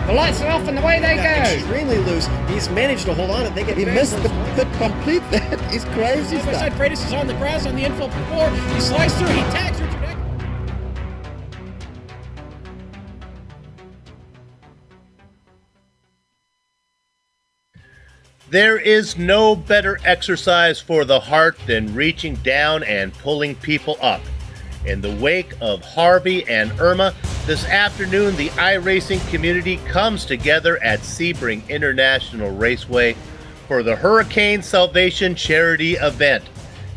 The lights are off and away they go. Extremely loose. He's managed to hold on and they get. He missed the complete. That is crazy stuff. Side Freitas is on the grass on the infield for 4. He slides through. He tags Richard Eck. There is no better exercise for the heart than reaching down and pulling people up. In the wake of Harvey and Irma, this afternoon the iRacing community comes together at Sebring International Raceway for the Hurricane Salvation charity event.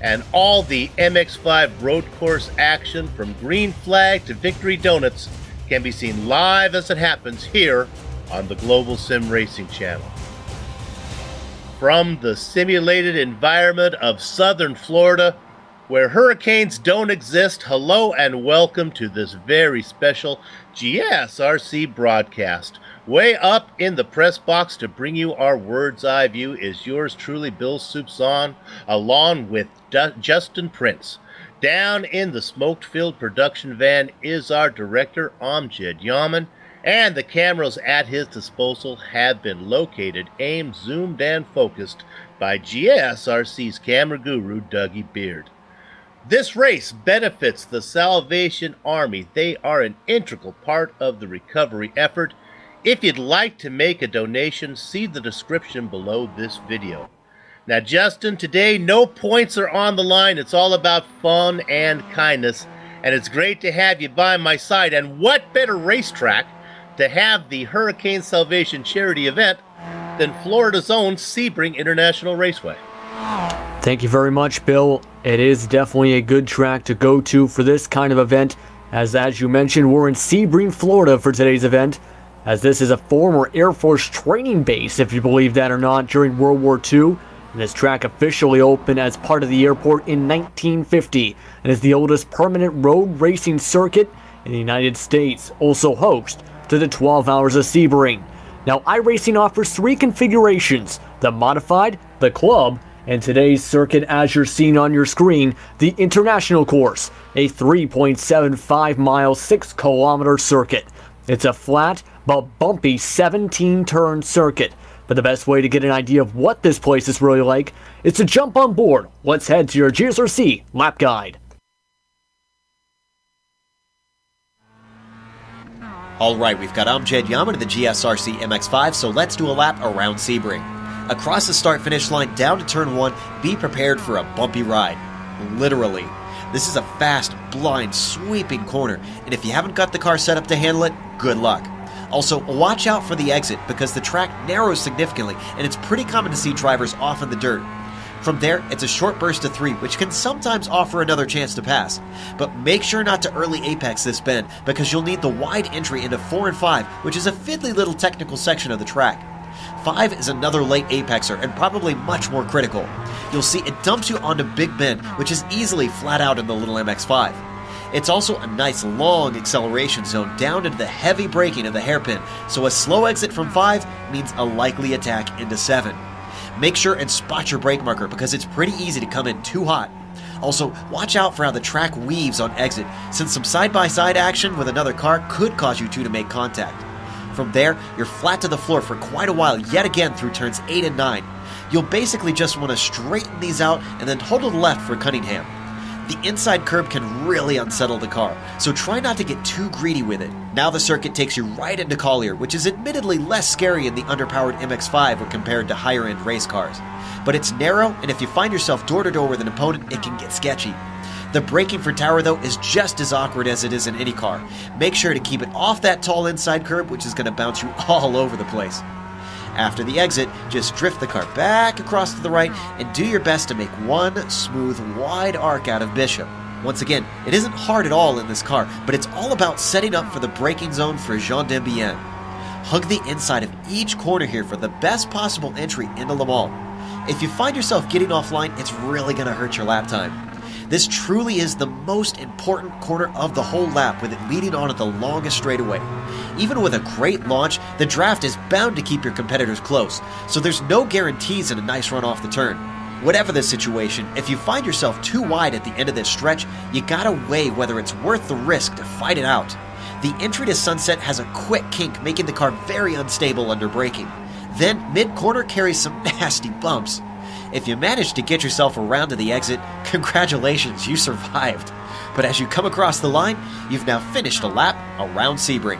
And all the MX5 road course action from Green Flag to Victory Donuts can be seen live as it happens here on the Global Sim Racing channel. From the simulated environment of southern Florida, where hurricanes don't exist, hello and welcome to this very special GSRC broadcast. Way up in the press box to bring you our Word's Eye view is yours truly, Bill Soupson, along with Justin Prince. Down in the smoke-filled production van is our director, Amjad Yaman, and the cameras at his disposal have been located, aimed, zoomed, and focused by GSRC's camera guru, Dougie Beard. This race benefits the Salvation Army. They are an integral part of the recovery effort. If you'd like to make a donation, see the description below this video. Now, Justin, today no points are on the line. It's all about fun and kindness, and it's great to have you by my side. And what better racetrack to have the Hurricane Salvation charity event than Florida's own Sebring International Raceway? Thank you very much, Bill. It is definitely a good track to go to for this kind of event, as you mentioned, we're in Sebring, Florida for today's event, as this is a former Air Force training base, if you believe that or not, during World War II. And this track officially opened as part of the airport in 1950 and is the oldest permanent road racing circuit in the United States, also host to the 12 Hours of Sebring. Now, iRacing offers 3 configurations: the modified, the club, and today's circuit, as you're seeing on your screen, the International Course, a 3.75-mile, 6-kilometer circuit. It's a flat but bumpy 17-turn circuit. But the best way to get an idea of what this place is really like is to jump on board. Let's head to your GSRC lap guide. Alright, we've got Amjad Yaman in the GSRC MX-5, so let's do a lap around Sebring. Across the start-finish line down to turn 1, be prepared for a bumpy ride. Literally. This is a fast, blind, sweeping corner, and if you haven't got the car set up to handle it, good luck. Also, watch out for the exit because the track narrows significantly and it's pretty common to see drivers off in the dirt. From there, it's a short burst of 3, which can sometimes offer another chance to pass. But make sure not to early apex this bend, because you'll need the wide entry into 4 and 5, which is a fiddly little technical section of the track. 5 is another late apexer, and probably much more critical. You'll see it dumps you onto Big Bend, which is easily flat out in the little MX-5. It's also a nice long acceleration zone down into the heavy braking of the hairpin, so a slow exit from 5 means a likely attack into 7. Make sure and spot your brake marker because it's pretty easy to come in too hot. Also, watch out for how the track weaves on exit, since some side-by-side action with another car could cause you two to make contact. From there, you're flat to the floor for quite a while yet again through turns 8 and 9. You'll basically just want to straighten these out and then hold to the left for Cunningham. The inside curb can really unsettle the car, so try not to get too greedy with it. Now the circuit takes you right into Collier, which is admittedly less scary in the underpowered MX-5 when compared to higher-end race cars. But it's narrow, and if you find yourself door-to-door with an opponent, it can get sketchy. The braking for Tower, though, is just as awkward as it is in any car. Make sure to keep it off that tall inside curb, which is going to bounce you all over the place. After the exit, just drift the car back across to the right and do your best to make one smooth, wide arc out of Bishop. Once again, it isn't hard at all in this car, but it's all about setting up for the braking zone for Jean Dembienne. Hug the inside of each corner here for the best possible entry into Le Mans. If you find yourself getting offline, it's really going to hurt your lap time. This truly is the most important corner of the whole lap, with it leading on at the longest straightaway. Even with a great launch, the draft is bound to keep your competitors close, so there's no guarantees in a nice run off the turn. Whatever the situation, if you find yourself too wide at the end of this stretch, you gotta weigh whether it's worth the risk to fight it out. The entry to Sunset has a quick kink, making the car very unstable under braking. Then, mid-corner carries some nasty bumps. If you manage to get yourself around to the exit, congratulations, you survived. But as you come across the line, you've now finished a lap around Sebring.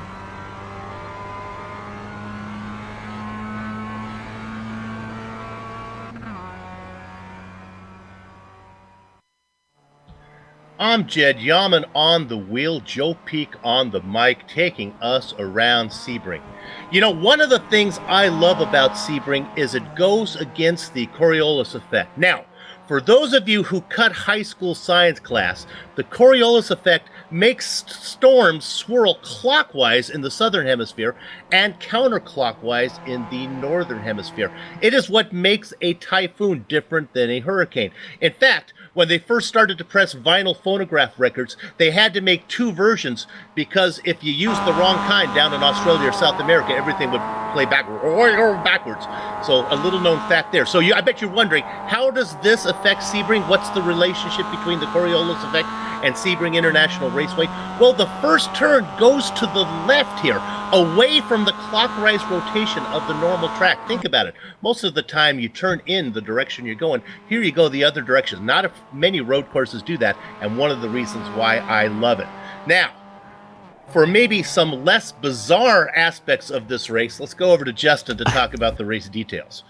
I'm Jed Yaman on the wheel, Joe Peak on the mic, taking us around Sebring. You know, one of the things I love about Sebring is it goes against the Coriolis effect. Now, for those of you who cut high school science class, the Coriolis effect makes storms swirl clockwise in the southern hemisphere and counterclockwise in the northern hemisphere. It is what makes a typhoon different than a hurricane. In fact, when they first started to press vinyl phonograph records, they had to make two versions because if you used the wrong kind down in Australia or South America, everything would play backwards. So a little known fact there. So I bet you're wondering, how does this affect Sebring? What's the relationship between the Coriolis effect and Sebring International Raceway? Well, the first turn goes to the left here, away from the clockwise rotation of the normal track. Think about it. Most of the time you turn in the direction you're going. Here you go the other direction. Not many road courses do that, and one of the reasons why I love it. Now, for maybe some less bizarre aspects of this race, let's go over to Justin to talk about the race details.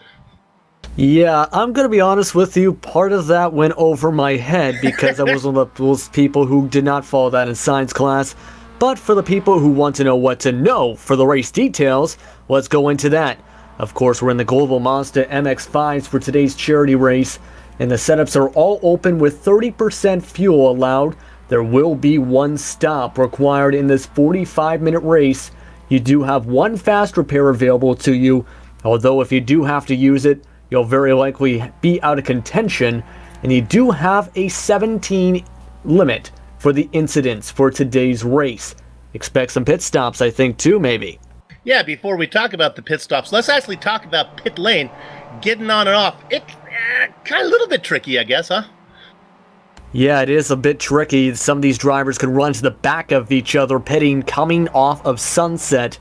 Yeah, I'm going to be honest with you, part of that went over my head because I was one of those people who did not follow that in science class. But for the people who want to know what to know for the race details, let's go into that. Of course, we're in the Global Mazda MX-5s for today's charity race, and the setups are all open with 30% fuel allowed. There will be one stop required in this 45-minute race. You do have one fast repair available to you, although if you do have to use it, you'll very likely be out of contention, and you do have a 17 limit for the incidents for today's race. Expect some pit stops, I think, too, maybe. Yeah, before we talk about the pit stops, let's actually talk about pit lane, getting on and off. It's kind of a little bit tricky, I guess, huh? Yeah, it is a bit tricky. Some of these drivers can run to the back of each other, pitting coming off of Sunset.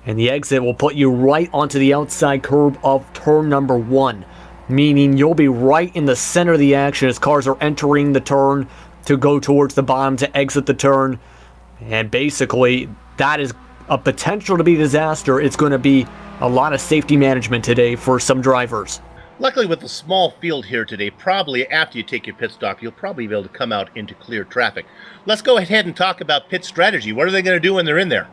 and the exit will put you right onto the outside curb of turn number 1, meaning you'll be right in the center of the action as cars are entering the turn to go towards the bottom to exit the turn. And basically, that is a potential to be a disaster. It's going to be a lot of safety management today for some drivers. Luckily, with the small field here today, probably after you take your pit stop, you'll probably be able to come out into clear traffic. Let's go ahead and talk about pit strategy. What are they going to do when they're in there?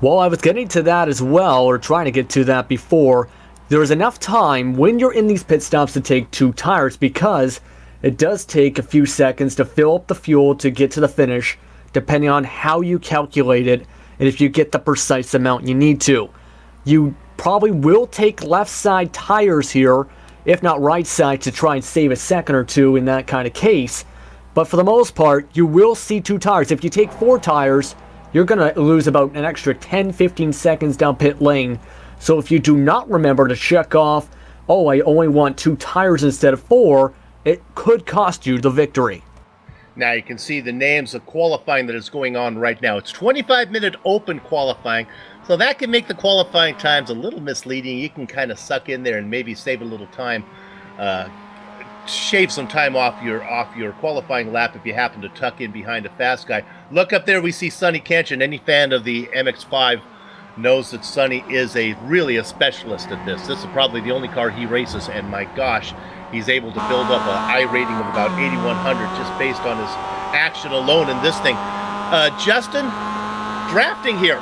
Well, I was getting to that as well, or trying to get to that before. There is enough time when you're in these pit stops to take 2 tires, because it does take a few seconds to fill up the fuel to get to the finish, depending on how you calculate it and if you get the precise amount you need to. You probably will take left side tires here, if not right side, to try and save a second or two in that kind of case. But for the most part, you will see 2 tires. If you take 4 tires, you're going to lose about an extra 10-15 seconds down pit lane. So if you do not remember to check off, oh, I only want 2 tires instead of 4, it could cost you the victory. Now you can see the names of qualifying that is going on right now. It's 25-minute open qualifying, so that can make the qualifying times a little misleading. You can kind of suck in there and maybe save a little time, shave some time off your qualifying lap if you happen to tuck in behind a fast guy. Look up there, we see Sonny Kenshin. Any fan of the MX-5 knows that Sonny is really a specialist at this. This is probably the only car he races, and my gosh, he's able to build up an I rating of about 8,100 just based on his action alone in this thing. Justin, drafting here.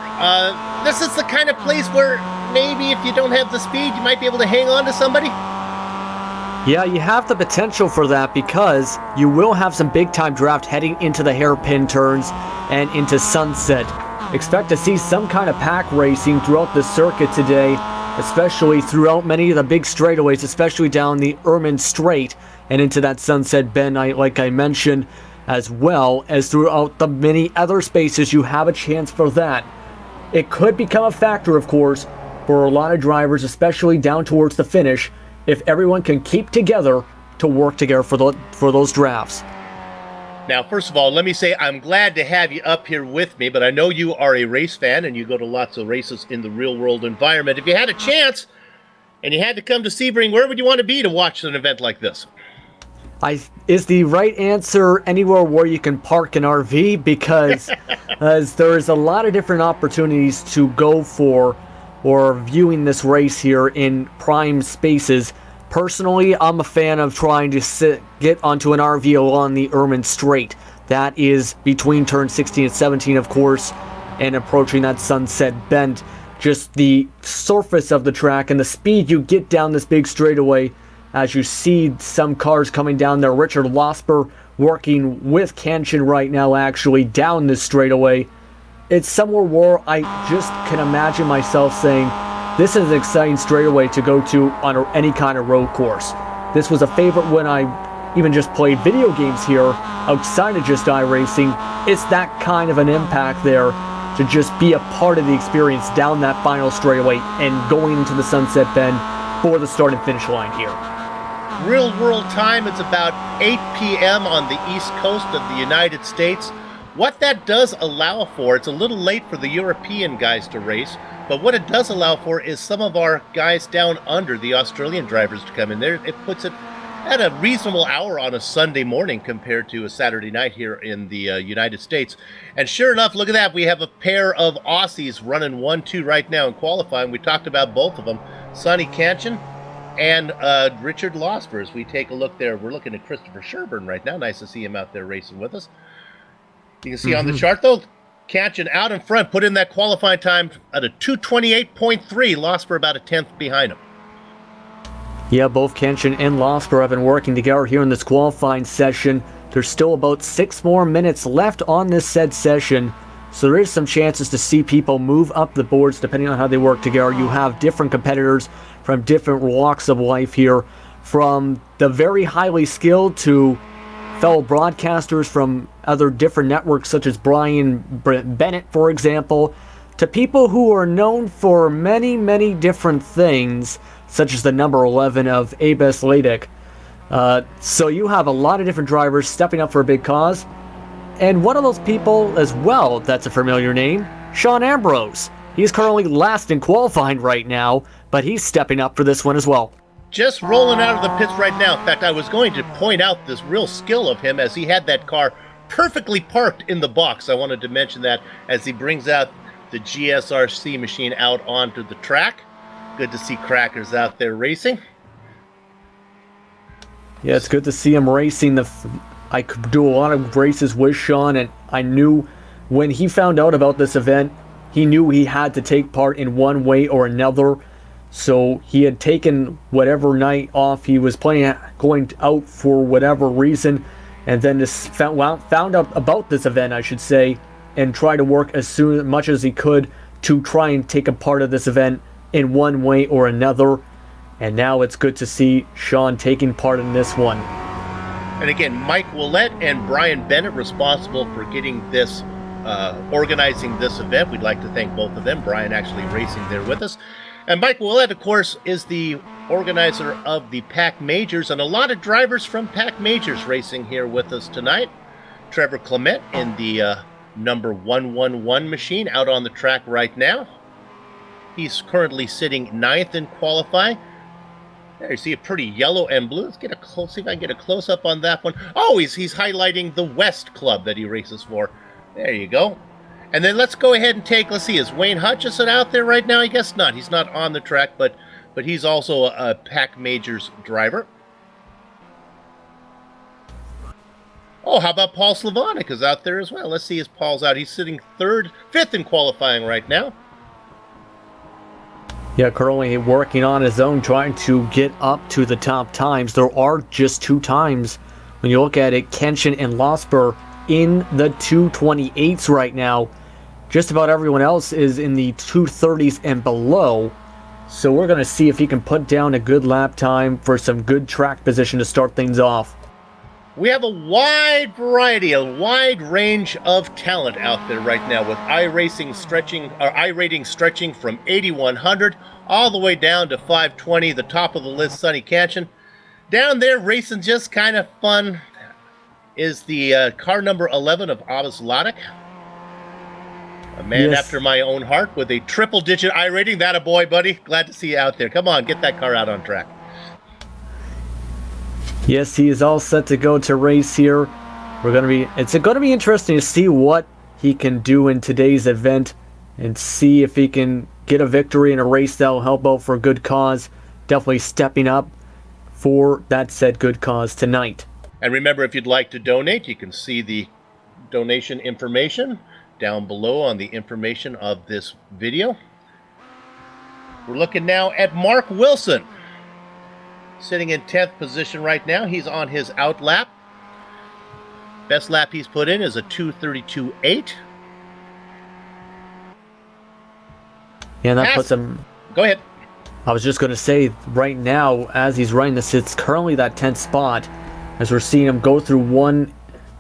This is the kind of place where maybe if you don't have the speed, you might be able to hang on to somebody. Yeah, you have the potential for that, because you will have some big-time draft heading into the hairpin turns and into Sunset. Expect to see some kind of pack racing throughout the circuit today, especially throughout many of the big straightaways, especially down the Ermine Straight and into that Sunset Bend, like I mentioned, as well as throughout the many other spaces. You have a chance for that. It could become a factor, of course, for a lot of drivers, especially down towards the finish, if everyone can keep together to work together for those drafts. Now, first of all, let me say I'm glad to have you up here with me, but I know you are a race fan and you go to lots of races in the real-world environment. If you had a chance and you had to come to Sebring, where would you want to be to watch an event like this? Is the right answer anywhere where you can park an RV? Because as there's a lot of different opportunities to go for or viewing this race here in prime spaces. Personally, I'm a fan of trying to get onto an RV along the Ermine Straight. That is between turn 16 and 17, of course, and approaching that Sunset Bend. Just the surface of the track and the speed you get down this big straightaway as you see some cars coming down there. Richard Losper working with Kenshin right now, actually, down this straightaway. It's somewhere where I just can imagine myself saying, this is an exciting straightaway to go to on any kind of road course. This was a favorite when I even just played video games here outside of just iRacing. It's that kind of an impact there to just be a part of the experience down that final straightaway and going into the Sunset Bend for the start and finish line here. Real world time, it's about 8 p.m. on the east coast of the United States. What that does allow for, it's a little late for the European guys to race, but what it does allow for is some of our guys down under, the Australian drivers, to come in there. It puts it at a reasonable hour on a Sunday morning compared to a Saturday night here in the United States. And sure enough, look at that. We have a pair of Aussies running 1-2 right now in qualifying. We talked about both of them, Sonny Kenshin and Richard Losper. As we take a look there, we're looking at Christopher Sherburne right now. Nice to see him out there racing with us. You can see on the chart, though, Kenshin out in front, put in that qualifying time at a 2:28.3, lost for about a tenth behind him. Yeah, both Kenshin and Losper have been working together here in this qualifying session. There's still about 6 more minutes left on this said session, so there is some chances to see people move up the boards depending on how they work together. You have different competitors from different walks of life here, from the very highly skilled to fellow broadcasters from other different networks such as Brian Bennett, for example, to people who are known for many, many different things, such as the number 11 of Abes Ladek. So you have a lot of different drivers stepping up for a big cause. And one of those people as well, that's a familiar name, Sean Ambrose. He's currently last in qualifying right now, but he's stepping up for this one as well. Just rolling out of the pits right now. In fact, I was going to point out this real skill of him as he had that car perfectly parked in the box. I wanted to mention that as he brings out the GSRC machine out onto the track. Good to see Crackers out there racing. Yeah, it's good to see him racing. I could do a lot of races with Sean, and I knew when he found out about this event, he knew he had to take part in one way or another. So he had taken whatever night off he was planning going out for whatever reason, and then just found out about this event, I should say, and try to work as much as he could to try and take a part of this event in one way or another. And now it's good to see Sean taking part in this one. And again, Mike Willett and Brian Bennett responsible for getting this, organizing this event. We'd like to thank both of them. Brian actually racing there with us. And Mike Willett, of course, is the organizer of the Pack Majors, and a lot of drivers from Pack Majors racing here with us tonight. Trevor Clement in the number 111 machine out on the track right now. He's currently sitting 9th in qualifying. There you see a pretty yellow and blue. Let's get a close, see if I can get a close-up on that one. Oh, he's highlighting the West Club that he races for. There you go. And then let's go ahead and take, let's see, is Wayne Hutchison out there right now? I guess not. He's not on the track, but he's also a Pack Majors driver. Oh, how about Paul Slavonic is out there as well. Let's see, as Paul's out. He's sitting 5th in qualifying right now. Yeah, currently working on his own, trying to get up to the top times. There are just 2 times. When you look at it, Kenshin and Losper in the 228s right now. Just about everyone else is in the 230s and below. So we're going to see if he can put down a good lap time for some good track position to start things off. We have a wide variety, a wide range of talent out there right now, with iRating stretching from 8100 all the way down to 520. The top of the list, Sonny Canchin. Down there racing just kind of fun is the car number 11 of Abbas Ladek. A man after my own heart with a triple-digit iRating. That a boy, buddy. Glad to see you out there. Come on, get that car out on track. Yes, he is all set to go to race here. It's going to be interesting to see what he can do in today's event and see if he can get a victory in a race that will help out for a good cause. Definitely stepping up for that said good cause tonight. And remember, if you'd like to donate, you can see the donation information down below on the information of this video. We're looking now at Mark Wilson, sitting in 10th position right now. He's on his out lap. Best lap he's put in is a 2:32.8. Yeah, that puts him... Go ahead. I was just going to say, right now, as he's running this, it's currently that 10th spot, as we're seeing him go through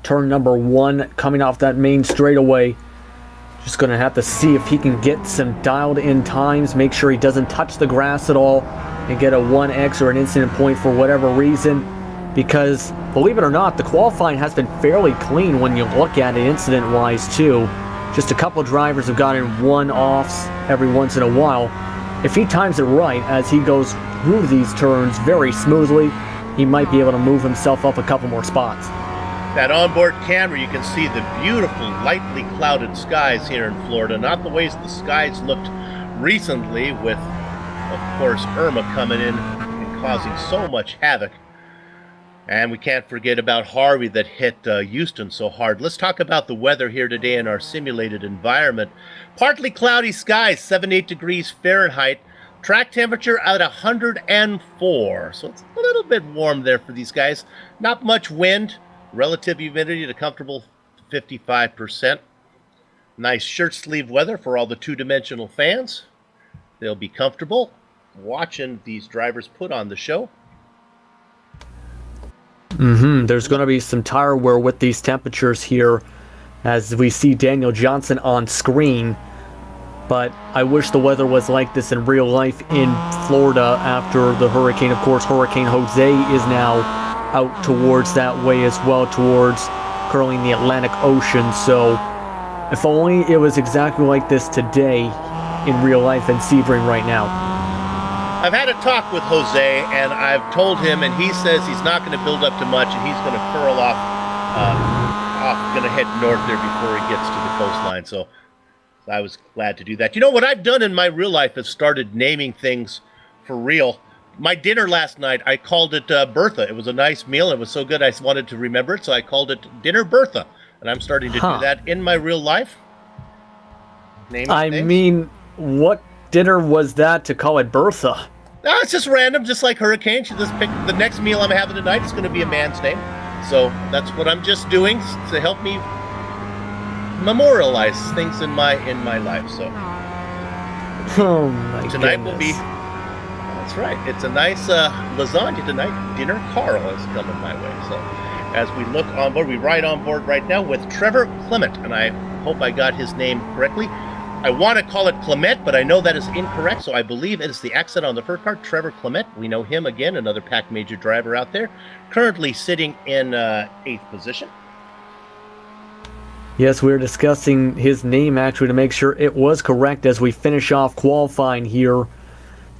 turn number 1, coming off that main straightaway. Just going to have to see if he can get some dialed in times, make sure he doesn't touch the grass at all, and get a 1x or an incident point for whatever reason. Because, believe it or not, the qualifying has been fairly clean when you look at it incident-wise too. Just a couple drivers have gotten one-offs every once in a while. If he times it right as he goes through these turns very smoothly, he might be able to move himself up a couple more spots. That onboard camera, you can see the beautiful lightly clouded skies here in Florida. Not the ways the skies looked recently with, of course, Irma coming in and causing so much havoc. And we can't forget about Harvey that hit Houston so hard. Let's talk about the weather here today in our simulated environment. Partly cloudy skies, 78 degrees Fahrenheit. Track temperature at 104. So it's a little bit warm there for these guys. Not much wind. Relative humidity at a comfortable 55%. Nice shirt sleeve weather for all the two-dimensional fans. They'll be comfortable watching these drivers put on the show. There's going to be some tire wear with these temperatures here as we see Daniel Johnson on screen. But I wish the weather was like this in real life in Florida after the hurricane. Of course, Hurricane Jose is now out towards that way as well, towards curling the Atlantic Ocean. So if only it was exactly like this today in real life in Sebring right now? I've had a talk with Jose, and I've told him, and he says he's not going to build up too much, and he's going to curl off, going to head north there before he gets to the coastline. So I was glad to do that. You know, what I've done in my real life is started naming things for real. My dinner last night, I called it Bertha. It was a nice meal. It was so good I wanted to remember it, so I called it Dinner Bertha. And I'm starting to do that in my real life. I mean, what dinner was that to call it Bertha? No, it's just random, just like Hurricane. She just picked the next meal I'm having tonight. It's going to be a man's name. So that's what I'm just doing to help me memorialize things in my life. So oh my tonight goodness. will be. That's right. It's a nice lasagna tonight. Dinner Carl is coming my way. So as we look on board, we ride on board right now with Trevor Clement, and I hope I got his name correctly. I want to call it Clement, but I know that is incorrect, so I believe it is the accent on the first part, Trevor Clement. We know him again, another Pack Major driver out there, currently sitting in 8th position. Yes, we're discussing his name actually to make sure it was correct as we finish off qualifying here.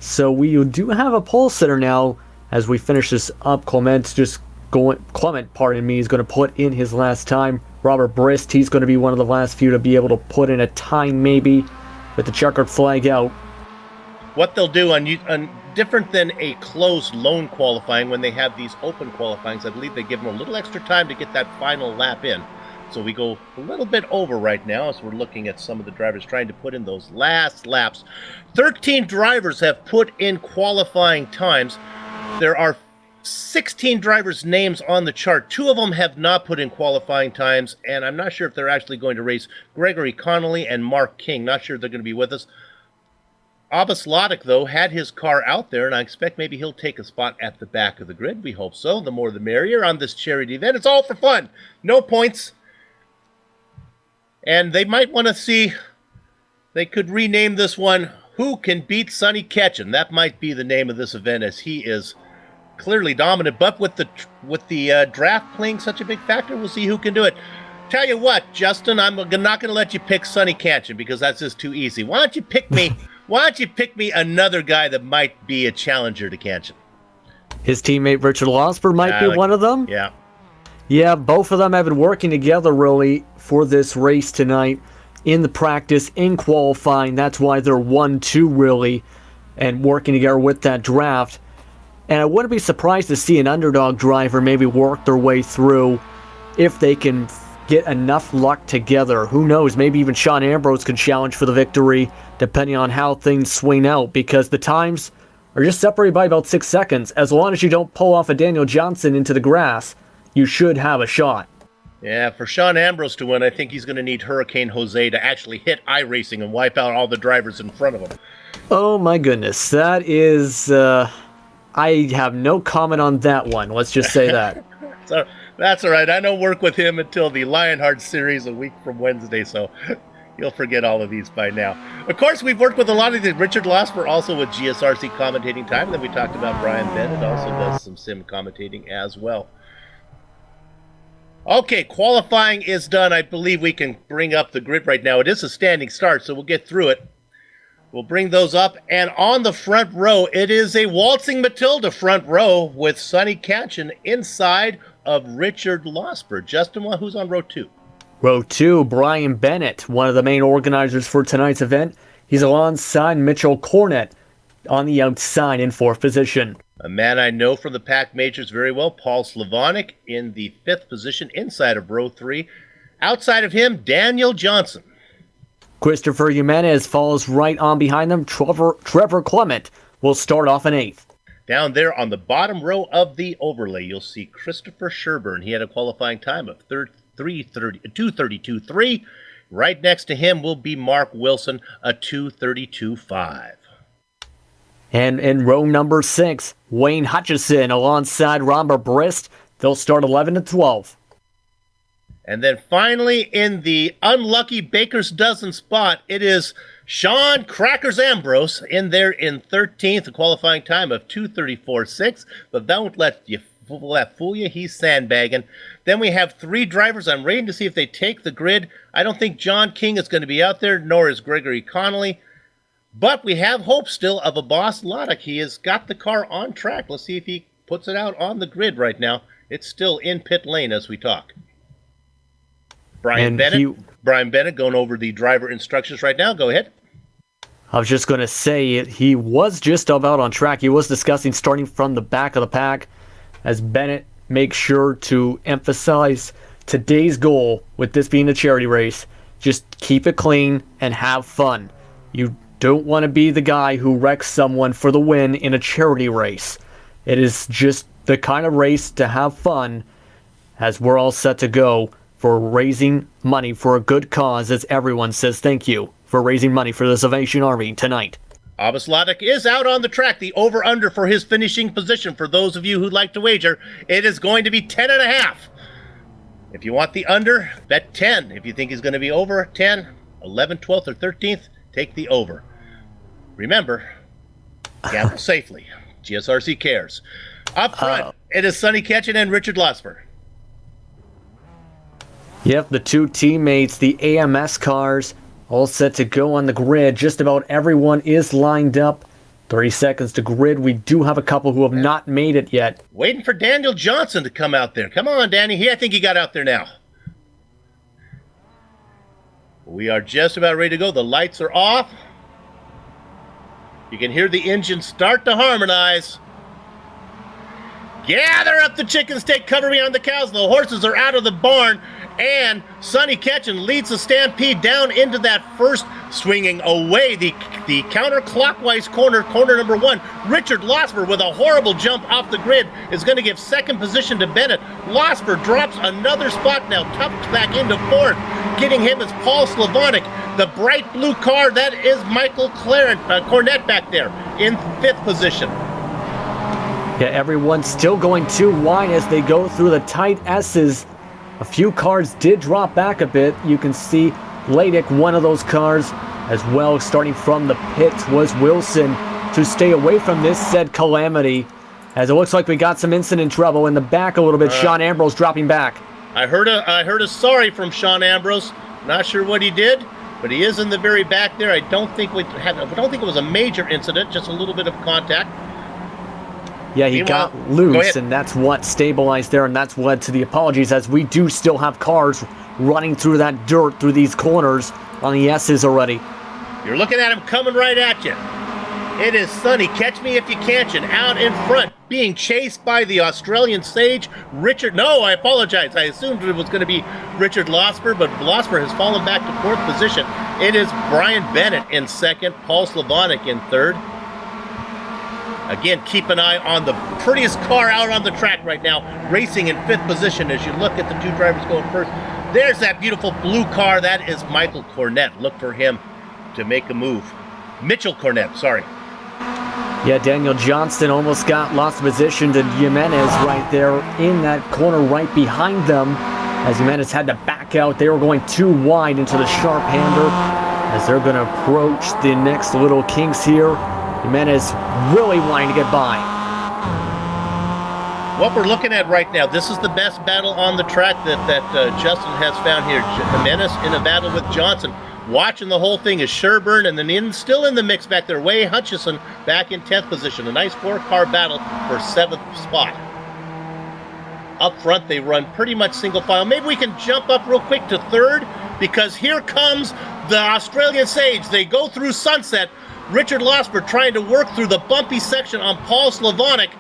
So we do have a pole sitter now as we finish this up. Clement, is going to put in his last time. Robert Brist, he's going to be one of the last few to be able to put in a time maybe with the checkered flag out. What they'll do on different than a closed lone qualifying, when they have these open qualifyings, I believe they give them a little extra time to get that final lap in. So we go a little bit over right now as we're looking at some of the drivers trying to put in those last laps. 13 drivers have put in qualifying times. There are 16 drivers' names on the chart. 2 of them have not put in qualifying times, and I'm not sure if they're actually going to race. Gregory Connolly and Mark King, not sure if they're going to be with us. Abbas Loddick, though, had his car out there, and I expect maybe he'll take a spot at the back of the grid. We hope so. The more the merrier on this charity event. It's all for fun. No points. And they might want to see, they could rename this one, Who Can Beat Sonny Ketchen? That might be the name of this event, as he is clearly dominant, but with the draft playing such a big factor, we'll see who can do it. Tell you what, Justin, I'm not going to let you pick Sonny Ketchen because that's just too easy. Why don't you pick me another guy that might be a challenger to Ketchen? His teammate Richard Losper might be one of them. Yeah, both of them have been working together really for this race tonight in the practice, in qualifying. That's why they're 1-2 really, and working together with that draft. And I wouldn't be surprised to see an underdog driver maybe work their way through if they can get enough luck together. Who knows? Maybe even Sean Ambrose could challenge for the victory depending on how things swing out, because the times are just separated by about 6 seconds. As long as you don't pull off a Daniel Johnson into the grass, you should have a shot. Yeah, for Sean Ambrose to win, I think he's going to need Hurricane Jose to actually hit iRacing and wipe out all the drivers in front of him. Oh my goodness, that is... I have no comment on that one. Let's just say that. So that's all right. I don't work with him until the Lionheart series a week from Wednesday, so you'll forget all of these by now. Of course, we've worked with a lot of these. Richard Losper also with GSRC commentating time. Then we talked about Brian Bennett, also does some sim commentating as well. Okay, qualifying is done. I believe we can bring up the grid right now. It is a standing start, so we'll get through it. We'll bring those up, and on the front row, it is a waltzing Matilda front row with Sonny Ketchen inside of Richard Losper. Justin, who's on row 2? Row 2, Brian Bennett, one of the main organizers for tonight's event. He's alongside Mitchell Cornett on the outside in 4th position. A man I know from the Pack Majors very well, Paul Slavonic, in the 5th position inside of row 3. Outside of him, Daniel Johnson. Christopher Jimenez follows right on behind them. Trevor Clement will start off in 8th. Down there on the bottom row of the overlay, you'll see Christopher Sherburne. He had a qualifying time of 2:32.3. Right next to him will be Mark Wilson, a 2:32.5. And in row number 6, Wayne Hutchison alongside Robert Brist. They'll start 11 to 12. And then finally, in the unlucky baker's dozen spot, it is Sean Crackers Ambrose in there in 13th, a qualifying time of 2:34.6. But don't let that fool you. He's sandbagging. Then we have 3 drivers. I'm waiting to see if they take the grid. I don't think John King is going to be out there, nor is Gregory Connolly. But we have hope still of a Boss Loddick. He has got the car on track. Let's see if he puts it out on the grid right now. It's still in pit lane as we talk. Brian Bennett going over the driver instructions right now. Go ahead. I was just going to say, he was just about on track. He was discussing starting from the back of the pack as Bennett makes sure to emphasize today's goal with this being a charity race. Just keep it clean and have fun. You don't want to be the guy who wrecks someone for the win in a charity race. It is just the kind of race to have fun, as we're all set to go for raising money for a good cause, as everyone says thank you for raising money for the Salvation Army tonight. Abbas Loddick is out on the track. The over-under for his finishing position, for those of you who'd like to wager, it is going to be 10.5. If you want the under, bet 10. If you think he's going to be over 10, 11th, 12th, or 13th, take the over. Remember, gamble safely. GSRC cares. Up front, it is Sonny Ketchen and Richard Losper. Yep, the two teammates, the AMS cars, all set to go on the grid. Just about everyone is lined up. 30 seconds to grid. We do have a couple who have not made it yet. Waiting for Daniel Johnson to come out there. Come on, Danny. I think he got out there now. We are just about ready to go. The lights are off. You can hear the engine start to harmonize. Gather up the chickens, take cover behind the cows. The horses are out of the barn. And Sonny Ketchen leads the stampede down into that first, swinging away the counterclockwise corner number 1. Richard Losper, with a horrible jump off the grid, is going to give second position to Bennett. Losper drops another spot now, tucked back into fourth. Getting him is Paul Slavonic. The bright blue car, that is Michael Cornett back there in fifth position. Yeah, everyone's still going too wide as they go through the tight S's. A few cars did drop back a bit. You can see Ladek, one of those cars, as well. Starting from the pits was Wilson to stay away from this said calamity, as it looks like we got some incident trouble in the back a little bit. Sean Ambrose dropping back. I heard a sorry from Sean Ambrose. Not sure what he did, but he is in the very back there. I don't think it was a major incident, just a little bit of contact. Yeah, he got loose, and that's what stabilized there, and that's led to the apologies, as we do still have cars running through that dirt through these corners on the S's already. You're looking at him coming right at you. It is Sonny, catch me if you can't, and out in front, being chased by the Australian Sage, Richard. No, I apologize. I assumed it was going to be Richard Losper, but Losper has fallen back to fourth position. It is Brian Bennett in second, Paul Slavonic in third. Again, keep an eye on the prettiest car out on the track right now, racing in fifth position as you look at the two drivers going first. There's that beautiful blue car. That is Michael Cornett. Look for him to make a move. Mitchell Cornett, sorry. Yeah, Daniel Johnston almost got lost position to Jimenez right there in that corner right behind them, as Jimenez had to back out. They were going too wide into the sharp hander as they're going to approach the next little kinks here. Jimenez really wanting to get by. What we're looking at right now, this is the best battle on the track that Justin has found here. Jimenez in a battle with Johnson. Watching the whole thing is Sherburne, and then still in the mix back there, Way Hutchison back in 10th position. A nice four-car battle for 7th spot. Up front, they run pretty much single file. Maybe we can jump up real quick to third, because here comes the Australian Sage. They go through Sunset. Richard Losper trying to work through the bumpy section on Paul Slavonic.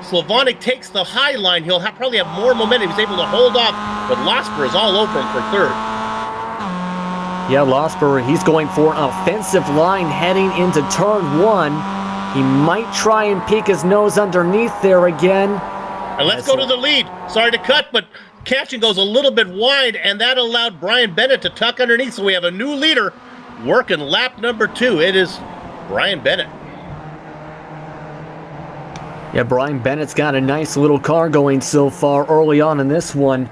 Slavonic takes the high line. He'll probably have more momentum. He's able to hold off, but Losper is all over him for third. Yeah, Losper, he's going for an offensive line heading into turn 1. He might try and peek his nose underneath there again. And let's go to the lead. Sorry to cut, but Ketchen goes a little bit wide, and that allowed Brian Bennett to tuck underneath. So we have a new leader working lap number 2. It is Brian Bennett. Yeah, Brian Bennett's got a nice little car going so far early on in this one,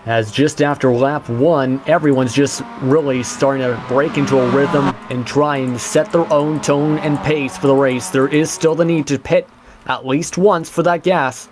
as just after lap 1, everyone's just really starting to break into a rhythm and try and set their own tone and pace for the race. There is still the need to pit at least once for that gas.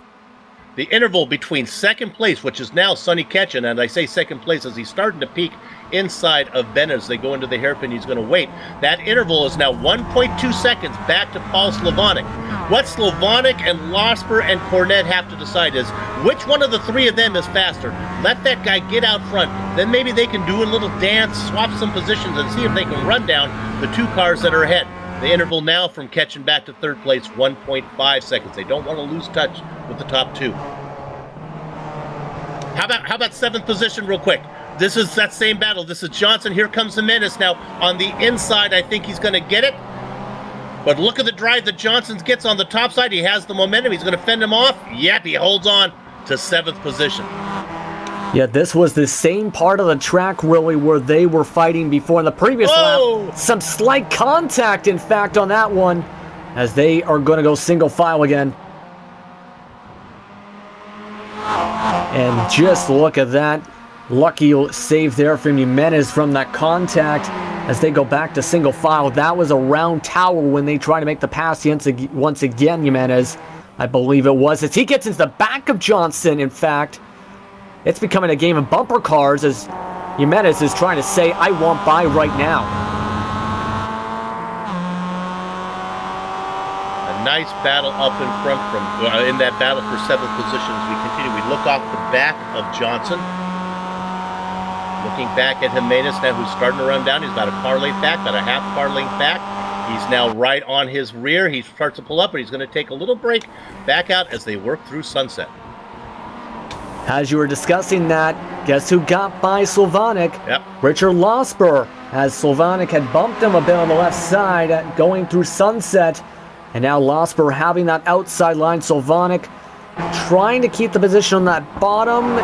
The interval between second place, which is now Sonny Ketchen, and I say second place as he's starting to peak inside of Bennett as they go into the hairpin. He's going to wait. That interval is now 1.2 seconds back to Paul Slavonic. What Slavonic and Losper and Cornette have to decide is which one of the three of them is faster. Let that guy get out front. Then maybe they can do a little dance, swap some positions, and see if they can run down the two cars that are ahead. The interval now from catching back to third place, 1.5 seconds. They don't want to lose touch with the top two. How about seventh position real quick? This is that same battle. This is Johnson. Here comes Jimenez now on the inside. I think he's going to get it. But look at the drive that Johnson gets on the top side. He has the momentum. He's going to fend him off. Yep, he holds on to seventh position. Yeah, this was the same part of the track, really, where they were fighting before in the previous lap. Some slight contact, in fact, on that one, as they are going to go single file again. And just look at that. Lucky save there from Jimenez from that contact as they go back to single file. That was around Tower when they try to make the pass once again, Jimenez, I believe it was. As he gets into the back of Johnson, in fact. It's becoming a game of bumper cars as Jimenez is trying to say, I want by right now. A nice battle up in front in that battle for seventh position as we continue. We look off the back of Johnson. Looking back at Jimenez now, who's starting to run down. He's about a car length back, about a half car length back. He's now right on his rear. He starts to pull up, but he's going to take a little break back out as they work through Sunset. As you were discussing that, guess who got by Slavonic? Yep. Richard Losper, as Slavonic had bumped him a bit on the left side going through Sunset. And now Losper having that outside line. Slavonic trying to keep the position on that bottom.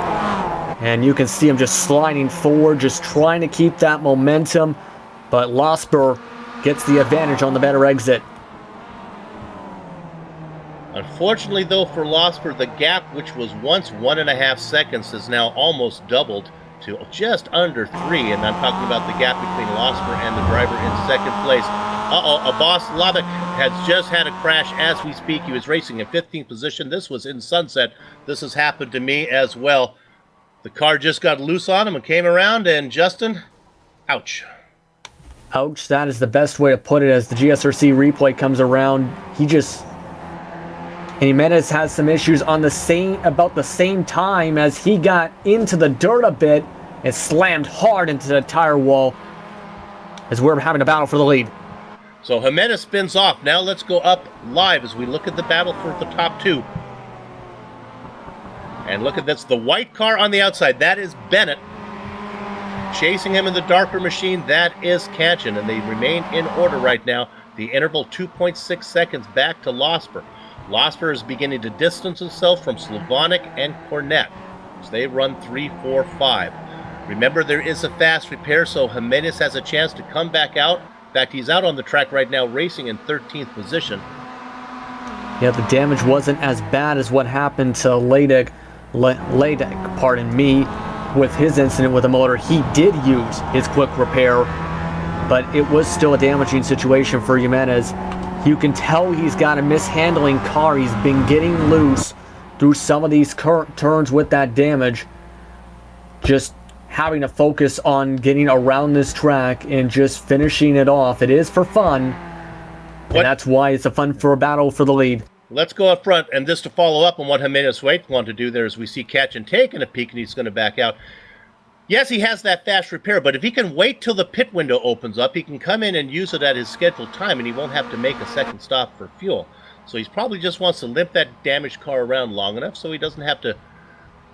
And you can see him just sliding forward, just trying to keep that momentum. But Losper gets the advantage on the better exit. Unfortunately, though, for Losper, the gap, which was once 1.5 seconds, has now almost doubled to just under 3. And I'm talking about the gap between Losper and the driver in second place. Abbas Labik has just had a crash as we speak. He was racing in 15th position. This was in Sunset. This has happened to me as well. The car just got loose on him and came around, and Justin, ouch. Ouch, that is the best way to put it. As the GSRC replay comes around, and Jimenez has some issues on about the same time as he got into the dirt a bit and slammed hard into the tire wall as we're having a battle for the lead. So Jimenez spins off. Now let's go up live as we look at the battle for the top two. And look at this, the white car on the outside. That is Bennett. Chasing him in the darker machine, that is Kanchan, and they remain in order right now. The interval 2.6 seconds back to Losper. Losper is beginning to distance himself from Slavonic and Cornette as they run 3, 4, 5. Remember, there is a fast repair, so Jimenez has a chance to come back out. In fact, he's out on the track right now racing in 13th position. Yeah, the damage wasn't as bad as what happened to Ladek, pardon me, with his incident with the motor. He did use his quick repair, but it was still a damaging situation for Jimenez. You can tell he's got a mishandling car. He's been getting loose through some of these turns with that damage. Just having to focus on getting around this track and just finishing it off. It is for fun, and that's why it's a fun for a battle for the lead. Let's go up front, and this to follow up on what Jimenez wanted to do there is we see Kanchan taking a peek, and he's going to back out. Yes, he has that fast repair, but if he can wait till the pit window opens up, he can come in and use it at his scheduled time, and he won't have to make a second stop for fuel. So he probably just wants to limp that damaged car around long enough so he doesn't have to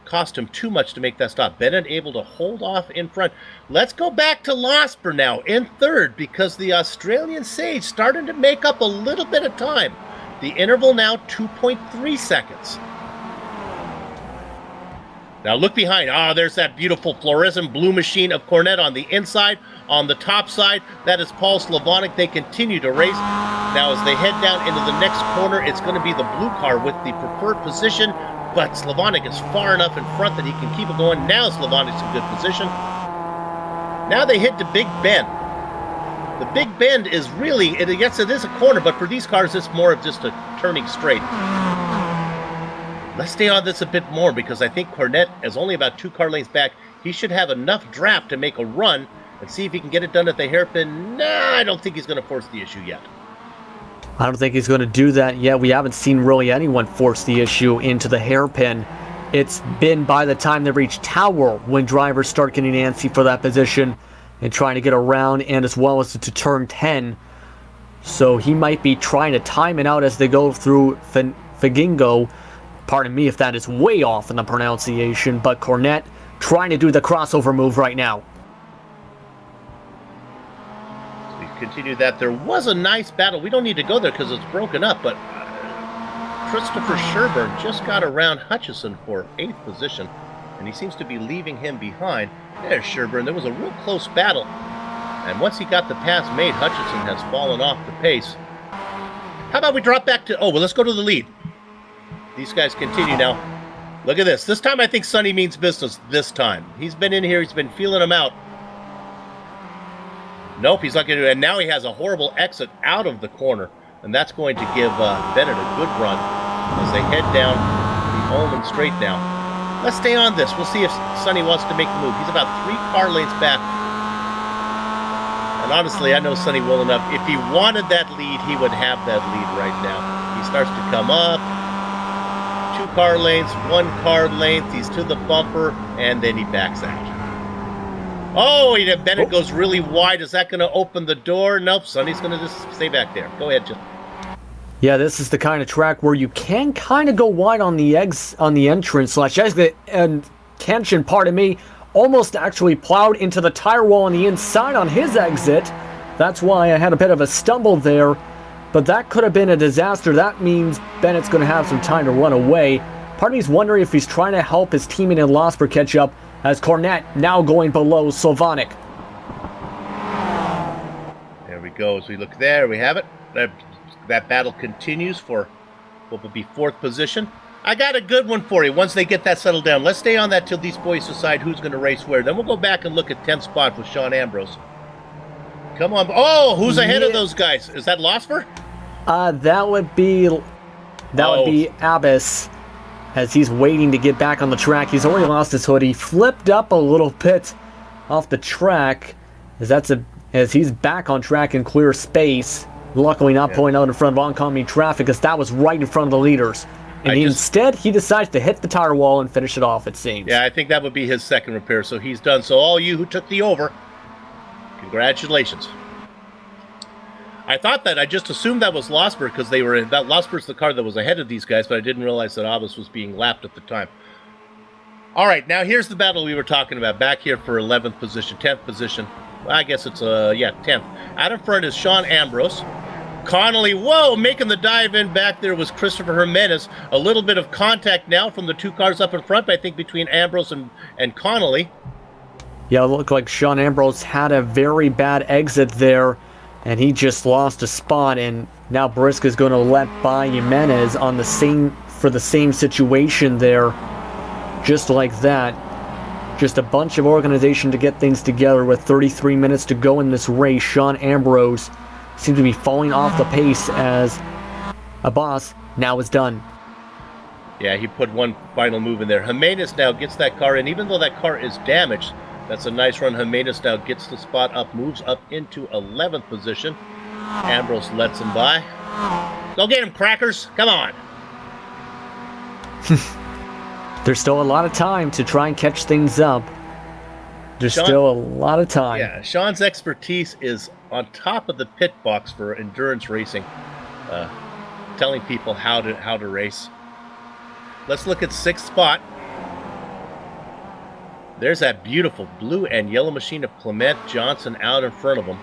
cost him too much to make that stop. Bennett able to hold off in front. Let's go back to Losper now in third because the Australian Sage starting to make up a little bit of time. The interval now 2.3 seconds. Now look behind. There's that beautiful fluorescent blue machine of Cornette on the inside. On the top side, that is Paul Slavonic. They continue to race. Now as they head down into the next corner, it's going to be the blue car with the preferred position. But Slavonic is far enough in front that he can keep it going. Now Slavonic's in good position. Now they hit the Big Bend. The Big Bend is really, yes, it is a corner, but for these cars, it's more of just a turning straight. Let's stay on this a bit more because I think Cornette is only about 2 car lengths back. He should have enough draft to make a run and see if he can get it done at the hairpin. Nah, I don't think he's going to force the issue yet. I don't think he's going to do that yet. We haven't seen really anyone force the issue into the hairpin. It's been by the time they reach tower when drivers start getting antsy for that position and trying to get around and as well as to turn 10. So he might be trying to time it out as they go through Fagingo. Pardon me if that is way off in the pronunciation, but Cornette trying to do the crossover move right now. So we continue that. There was a nice battle. We don't need to go there because it's broken up, but Christopher Sherburne just got around Hutchison for 8th position, and he seems to be leaving him behind. There's Sherburne. There was a real close battle, and once he got the pass made, Hutchison has fallen off the pace. How about we drop back to... Oh, well, let's go to the lead. These guys continue now. Look at this. This time I think Sonny means business this time. He's been in here. He's been feeling him out. Nope, he's not going to do it. And now he has a horrible exit out of the corner. And that's going to give Bennett a good run as they head down the Ullman Straight now. Let's stay on this. We'll see if Sonny wants to make the move. He's about 3 car lengths back. And honestly, I know Sonny well enough. If he wanted that lead, he would have that lead right now. He starts to come up. 2 car lengths, 1 car length. He's to the bumper, and then he backs out. Oh, Bennett goes really wide. Is that going to open the door? Nope, Sonny's going to just stay back there. Go ahead, Jim. Yeah, this is the kind of track where you can kind of go wide on the entrance slash exit, and Kenshin, pardon me, almost actually plowed into the tire wall on the inside on his exit. That's why I had a bit of a stumble there. But that could have been a disaster. That means Bennett's going to have some time to run away. Part of me's wondering if he's trying to help his teammate in Losper catch up, as Cornette now going below Sylvanik. There we go. As we look there, we have it. That battle continues for what would be 4th position. I got a good one for you once they get that settled down. Let's stay on that till these boys decide who's going to race where. Then we'll go back and look at 10th spot with Sean Ambrose. Come on. Oh, who's ahead of those guys? Is that Losper? That would be Abbas, as he's waiting to get back on the track. He's already lost his hood. He flipped up a little bit off the track as he's back on track in clear space. Luckily not pulling out in front of oncoming traffic, because that was right in front of the leaders. And instead, he decides to hit the tire wall and finish it off, it seems. Yeah, I think that would be his second repair, so he's done. So all you who took the over, congratulations. I thought that. I just assumed that was Losper because that Losper's the car that was ahead of these guys, but I didn't realize that Abbas was being lapped at the time. All right, now here's the battle we were talking about. Back here for 11th position, 10th position. Well, I guess it's 10th. Out in front is Sean Ambrose. Connolly, making the dive in back there was Christopher Jimenez. A little bit of contact now from the 2 cars up in front, I think, between Ambrose and Connolly. Yeah, it looked like Sean Ambrose had a very bad exit there, and he just lost a spot, and now Brisk is going to let by Jimenez on for the same situation there, just like that. Just a bunch of organization to get things together with 33 minutes to go in this race. Sean Ambrose seems to be falling off the pace as Abbas now is done. Yeah, he put one final move in there. Jimenez now gets that car in, even though that car is damaged. That's a nice run. Jimenez now gets the spot up, moves up into 11th position. Ambrose lets him by. Go get him, crackers. Come on. There's still a lot of time to try and catch things up. There's still a lot of time. Yeah, Sean's expertise is on top of the pit box for endurance racing, telling people how to race. Let's look at 6th spot. There's that beautiful blue and yellow machine of Clement Johnson out in front of him.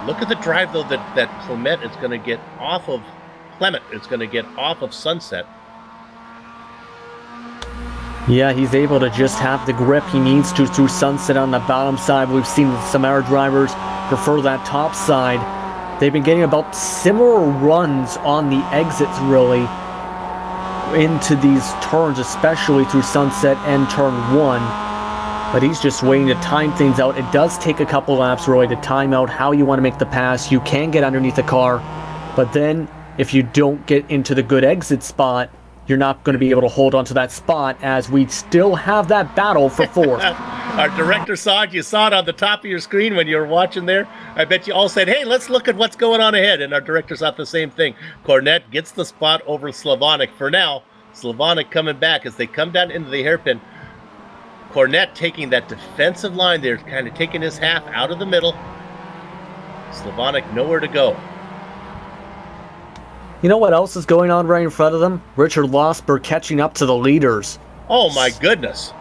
Look at the drive, though, that Clement is going to get off of Sunset. Yeah, he's able to just have the grip he needs to through Sunset on the bottom side. We've seen some other drivers prefer that top side. They've been getting about similar runs on the exits, really, into these turns, especially through Sunset and turn 1. But he's just waiting to time things out. It does take a couple laps, really, to time out how you want to make the pass. You can get underneath the car, but then if you don't get into the good exit spot, you're not going to be able to hold onto that spot, as we still have that battle for fourth. Our director saw it. You saw it on the top of your screen when you were watching there. I bet you all said, hey, let's look at what's going on ahead. And our director thought the same thing. Cornette gets the spot over Slavonic. For now, Slavonic coming back as they come down into the hairpin. Cornette taking that defensive line there, kind of taking his half out of the middle. Slavonic nowhere to go. You know what else is going on right in front of them? Richard Losper catching up to the leaders. Oh my goodness.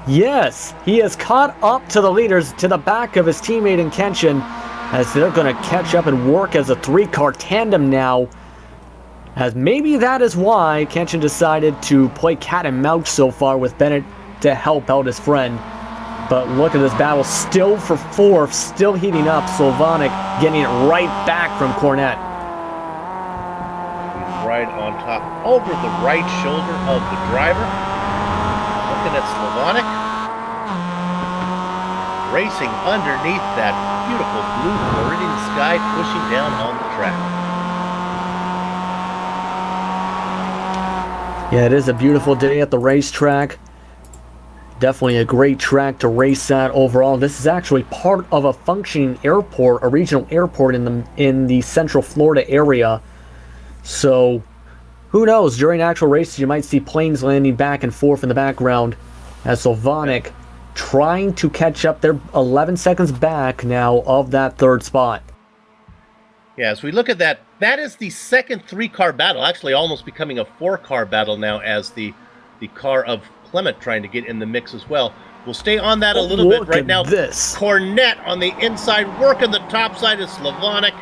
Yes, he has caught up to the leaders, to the back of his teammate in Kenshin, as they're going to catch up and work as a 3-car tandem now. As maybe that is why Kenshin decided to play cat and mouse so far with Bennett to help out his friend. But look at this battle, still for fourth, still heating up. Slavonic getting it right back from Cornette. Right on top, over the right shoulder of the driver. Looking at Slavonic. Racing underneath that beautiful blue meridian sky, pushing down on the track. Yeah, it is a beautiful day at the racetrack. Definitely a great track to race at overall. This is actually part of a functioning airport, a regional airport in the Central Florida area. So, who knows, during actual races you might see planes landing back and forth in the background as Slavonic trying to catch up. They're 11 seconds back now of that third spot. Yeah, as we look at that, that is the second 3-car battle, actually almost becoming a 4-car battle now as the car of Clement trying to get in the mix as well. We'll stay on that a little bit right now. This. Cornette on the inside, working the top side of Slavonic.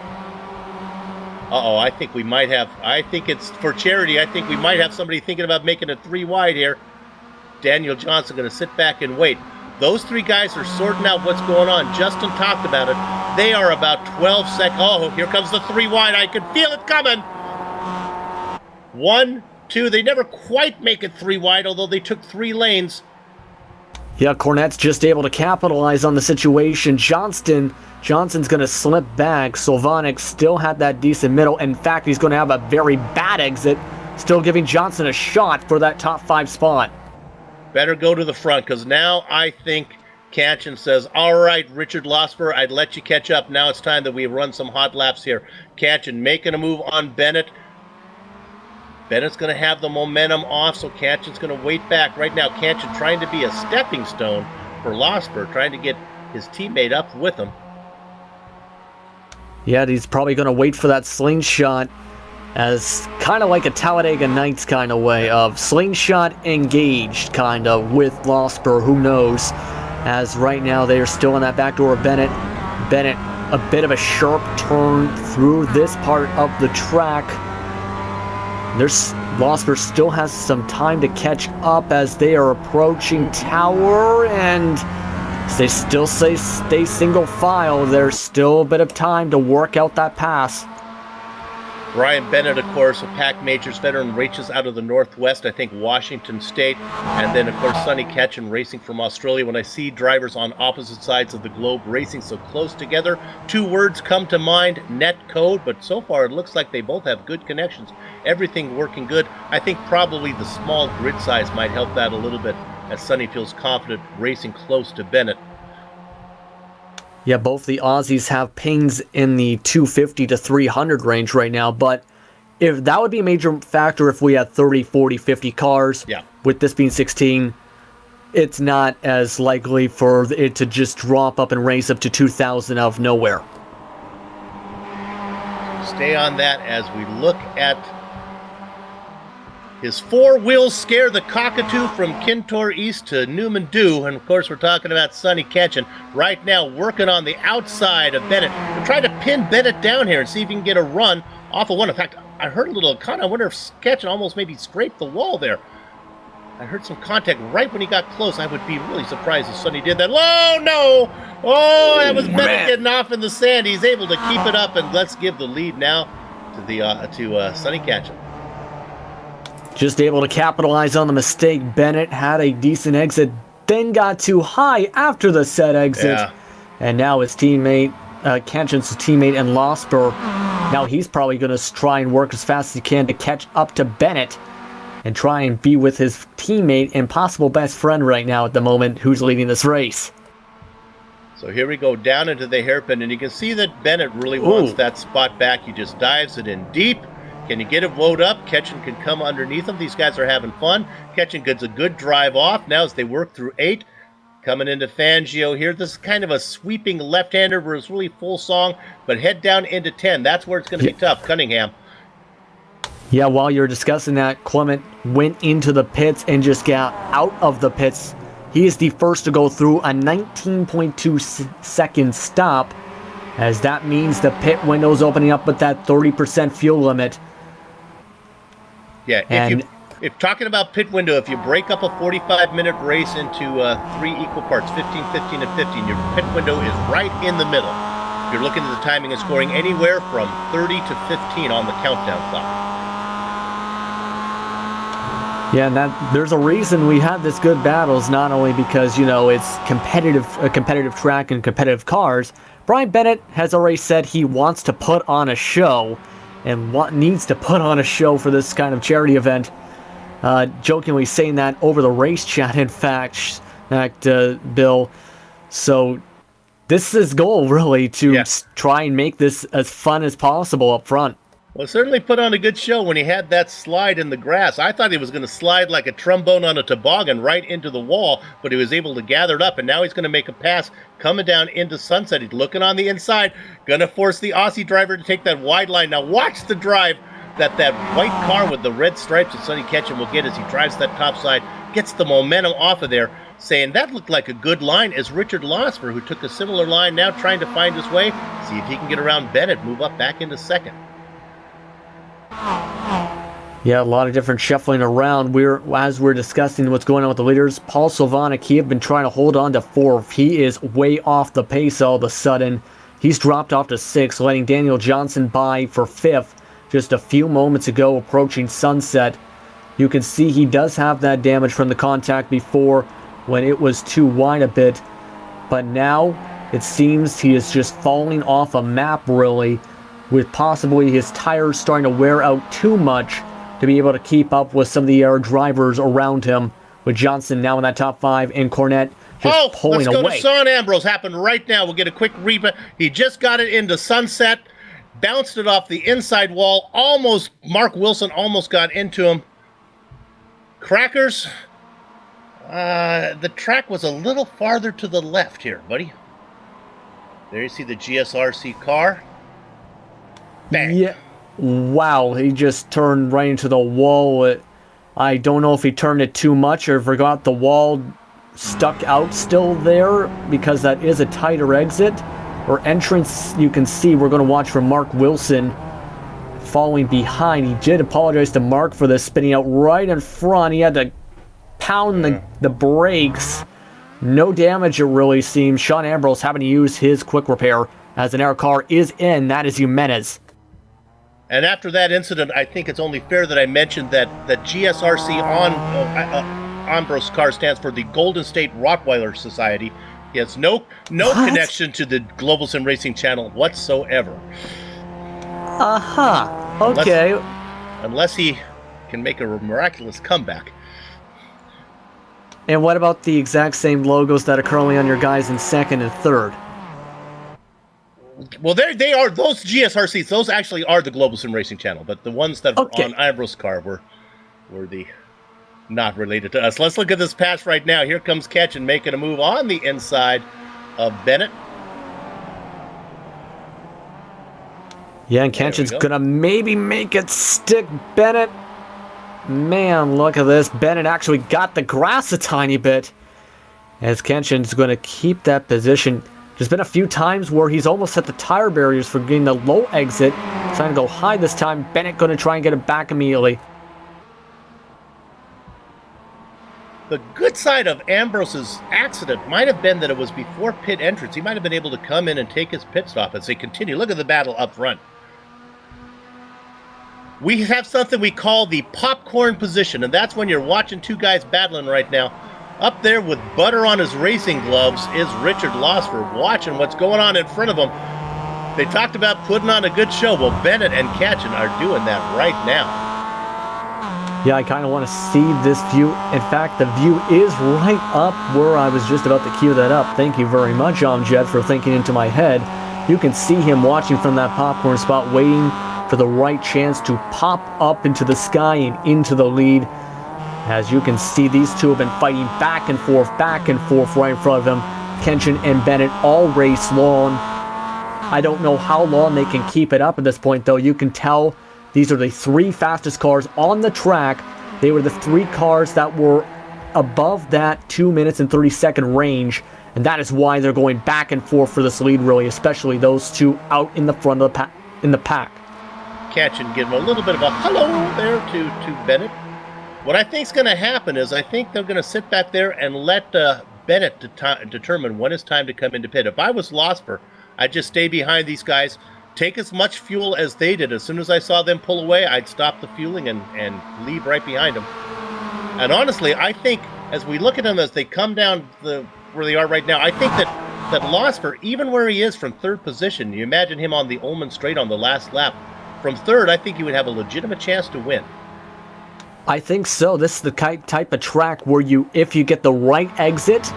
I think we might have, I think it's for charity, I think we might have somebody thinking about making it 3 wide here. Daniel Johnson going to sit back and wait. Those 3 guys are sorting out what's going on. Justin talked about it. They are about 12 seconds. Oh, here comes the 3 wide. I can feel it coming. 1, 2. They never quite make it 3 wide, although they took 3 lanes. Yeah, Cornette's just able to capitalize on the situation. Johnson's going to slip back. Slavonic still had that decent middle. In fact, he's going to have a very bad exit, still giving Johnson a shot for that top 5 spot. Better go to the front, because now I think Kenshin says, all right, Richard Losper, I'd let you catch up. Now it's time that we run some hot laps here. Kenshin making a move on Bennett. Bennett's going to have the momentum off, so Kenshin's going to wait back. Right now, Kenshin trying to be a stepping stone for Losper, trying to get his teammate up with him. Yeah, he's probably going to wait for that slingshot, as kind of like a Talladega Nights kind of way of slingshot engaged kind of with Losper. Who knows, as right now they are still in that back door of Bennett. Bennett, a bit of a sharp turn through this part of the track. Losper still has some time to catch up as they are approaching Tower, and they still stay single file. There's still a bit of time to work out that pass. Brian Bennett, of course, a Pac Majors veteran, races out of the Northwest, I think Washington State. And then, of course, Sonny Ketchen racing from Australia. When I see drivers on opposite sides of the globe racing so close together, 2 words come to mind, net code. But so far, it looks like they both have good connections. Everything working good. I think probably the small grid size might help that a little bit, as Sonny feels confident racing close to Bennett. Yeah, both the Aussies have pings in the 250 to 300 range right now, but if that would be a major factor if we had 30, 40, 50 cars. Yeah. With this being 16, it's not as likely for it to just drop up and race up to 2,000 out of nowhere. Stay on that as we look at his 4 wheels scare the cockatoo from Kintor East to Newman Dew. And of course, we're talking about Sonny Ketchen right now working on the outside of Bennett. We're trying to pin Bennett down here and see if he can get a run off of one. In fact, I heard a little kind of, I wonder if Ketchen almost maybe scraped the wall there. I heard some contact right when he got close. I would be really surprised if Sonny did that. Oh, no! Oh, that was Bennett getting off in the sand. He's able to keep it up, and let's give the lead now to Sonny Ketchen. Just able to capitalize on the mistake. Bennett had a decent exit, then got too high after the set exit. Yeah. And now his teammate, Kenshin's teammate and Losper, now he's probably going to try and work as fast as he can to catch up to Bennett. and try and be with his teammate and possible best friend right now at the moment who's leading this race. So here we go down into the hairpin, and you can see that Bennett really wants that spot back. He just dives it in deep. Can you get it woed up? Ketchen can come underneath him. These guys are having fun. Ketchen gets a good drive off now as they work through 8. Coming into Fangio here. This is kind of a sweeping left-hander where it's really full song, but head down into 10. That's where it's going to be tough. Cunningham. Yeah, while you're discussing that, Clement went into the pits and just got out of the pits. He is the first to go through a 19.2 second stop, as that means the pit window's opening up with that 30% fuel limit. Yeah, if talking about pit window, if you break up a 45-minute race into 3 equal parts, 15, 15, and 15, your pit window is right in the middle. You're looking at the timing and scoring anywhere from 30 to 15 on the countdown clock. Yeah, and there's a reason we have this good battles, not only because, it's a competitive track and competitive cars. Brian Bennett has already said he wants to put on a show and needs to put on a show for this kind of charity event. Jokingly saying that over the race chat, in fact, Bill. So this is his goal, really, to try and make this as fun as possible up front. Well, certainly put on a good show when he had that slide in the grass. I thought he was going to slide like a trombone on a toboggan right into the wall, but he was able to gather it up, and now he's going to make a pass coming down into Sunset. He's looking on the inside, going to force the Aussie driver to take that wide line. Now watch the drive that white car with the red stripes that Sonny Ketchen will get as he drives that top side, gets the momentum off of there, saying that looked like a good line, as Richard Losper, who took a similar line, now trying to find his way, see if he can get around Bennett, move up back into second. Yeah, a lot of different shuffling around. As we're discussing what's going on with the leaders, Paul Sylvanek, he had been trying to hold on to 4th. He is way off the pace all of a sudden. He's dropped off to 6th, letting Daniel Johnson by for 5th just a few moments ago, approaching Sunset. You can see he does have that damage from the contact before when it was too wide a bit. But now it seems he is just falling off a map, really, with possibly his tires starting to wear out too much to be able to keep up with some of the air drivers around him, with Johnson now in that top 5 and Cornette just pulling away. Let's go to Son Ambrose. Happened right now. We'll get a quick rebound. He just got it into Sunset, bounced it off the inside wall. Mark Wilson almost got into him. Crackers, the track was a little farther to the left here, buddy. There you see the GSRC car. Bang. Yeah. Wow, he just turned right into the wall. I don't know if he turned it too much or forgot the wall stuck out still there, because that is a tighter exit or entrance. You can see we're going to watch for Mark Wilson falling behind. He did apologize to Mark for this, spinning out right in front. He had to pound the brakes. No damage, it really seems. Sean Ambrose having to use his quick repair as an air car is in. That is Jimenez. And after that incident, I think it's only fair that I mentioned that the GSRC Ambrose car stands for the Golden State Rottweiler Society. He has no connection to the Global Sim Racing channel whatsoever. Okay. Unless he can make a miraculous comeback. And what about the exact same logos that are currently on your guys in 2nd and 3rd? Well, they are those GSRCs. Those actually are the Global Sim Racing channel, but the ones that were on Ambrose car were the not related to us. Let's look at this pass right now. Here comes Ketchen making a move on the inside of Bennett. Yeah, and Ketchen's gonna maybe make it stick. Bennett, man, look at this. Bennett actually got the grass a tiny bit, as Ketchen's gonna keep that position. There's been a few times where he's almost at the tire barriers for getting the low exit. Trying to go high this time. Bennett going to try and get it back immediately. The good side of Ambrose's accident might have been that it was before pit entrance. He might have been able to come in and take his pit stop as they continue. Look at the battle up front. We have something we call the popcorn position, and that's when you're watching two guys battling right now. Up there with butter on his racing gloves is Richard Losper, watching what's going on in front of him. They talked about putting on a good show. Well, Bennett and Ketchen are doing that right now. Yeah, I kind of want to see this view. In fact, the view is right up where I was just about to cue that up. Thank you very much, Amjad, for thinking into my head. You can see him watching from that popcorn spot, waiting for the right chance to pop up into the sky and into the lead. As you can see, these two have been fighting back and forth right in front of him. Kenshin and Bennett all race long. I don't know how long they can keep it up at this point, though. You can tell these are the 3 fastest cars on the track. They were the 3 cars that were above that 2 minutes and 30-second range, and that is why they're going back and forth for this lead, really, especially those two out in the front of the pack. Catch and give him a little bit of a hello there to Bennett. What I think is going to happen is I think they're going to sit back there and let Bennett determine when it's time to come into pit. If I was Losper, I'd just stay behind these guys, take as much fuel as they did. As soon as I saw them pull away, I'd stop the fueling and leave right behind them. And honestly, I think as we look at them as they come down where they are right now, I think that Losper, even where he is from 3rd position, you imagine him on the Ullman Straight on the last lap, from 3rd, I think he would have a legitimate chance to win. I think so. This is the type of track where if you get the right exit,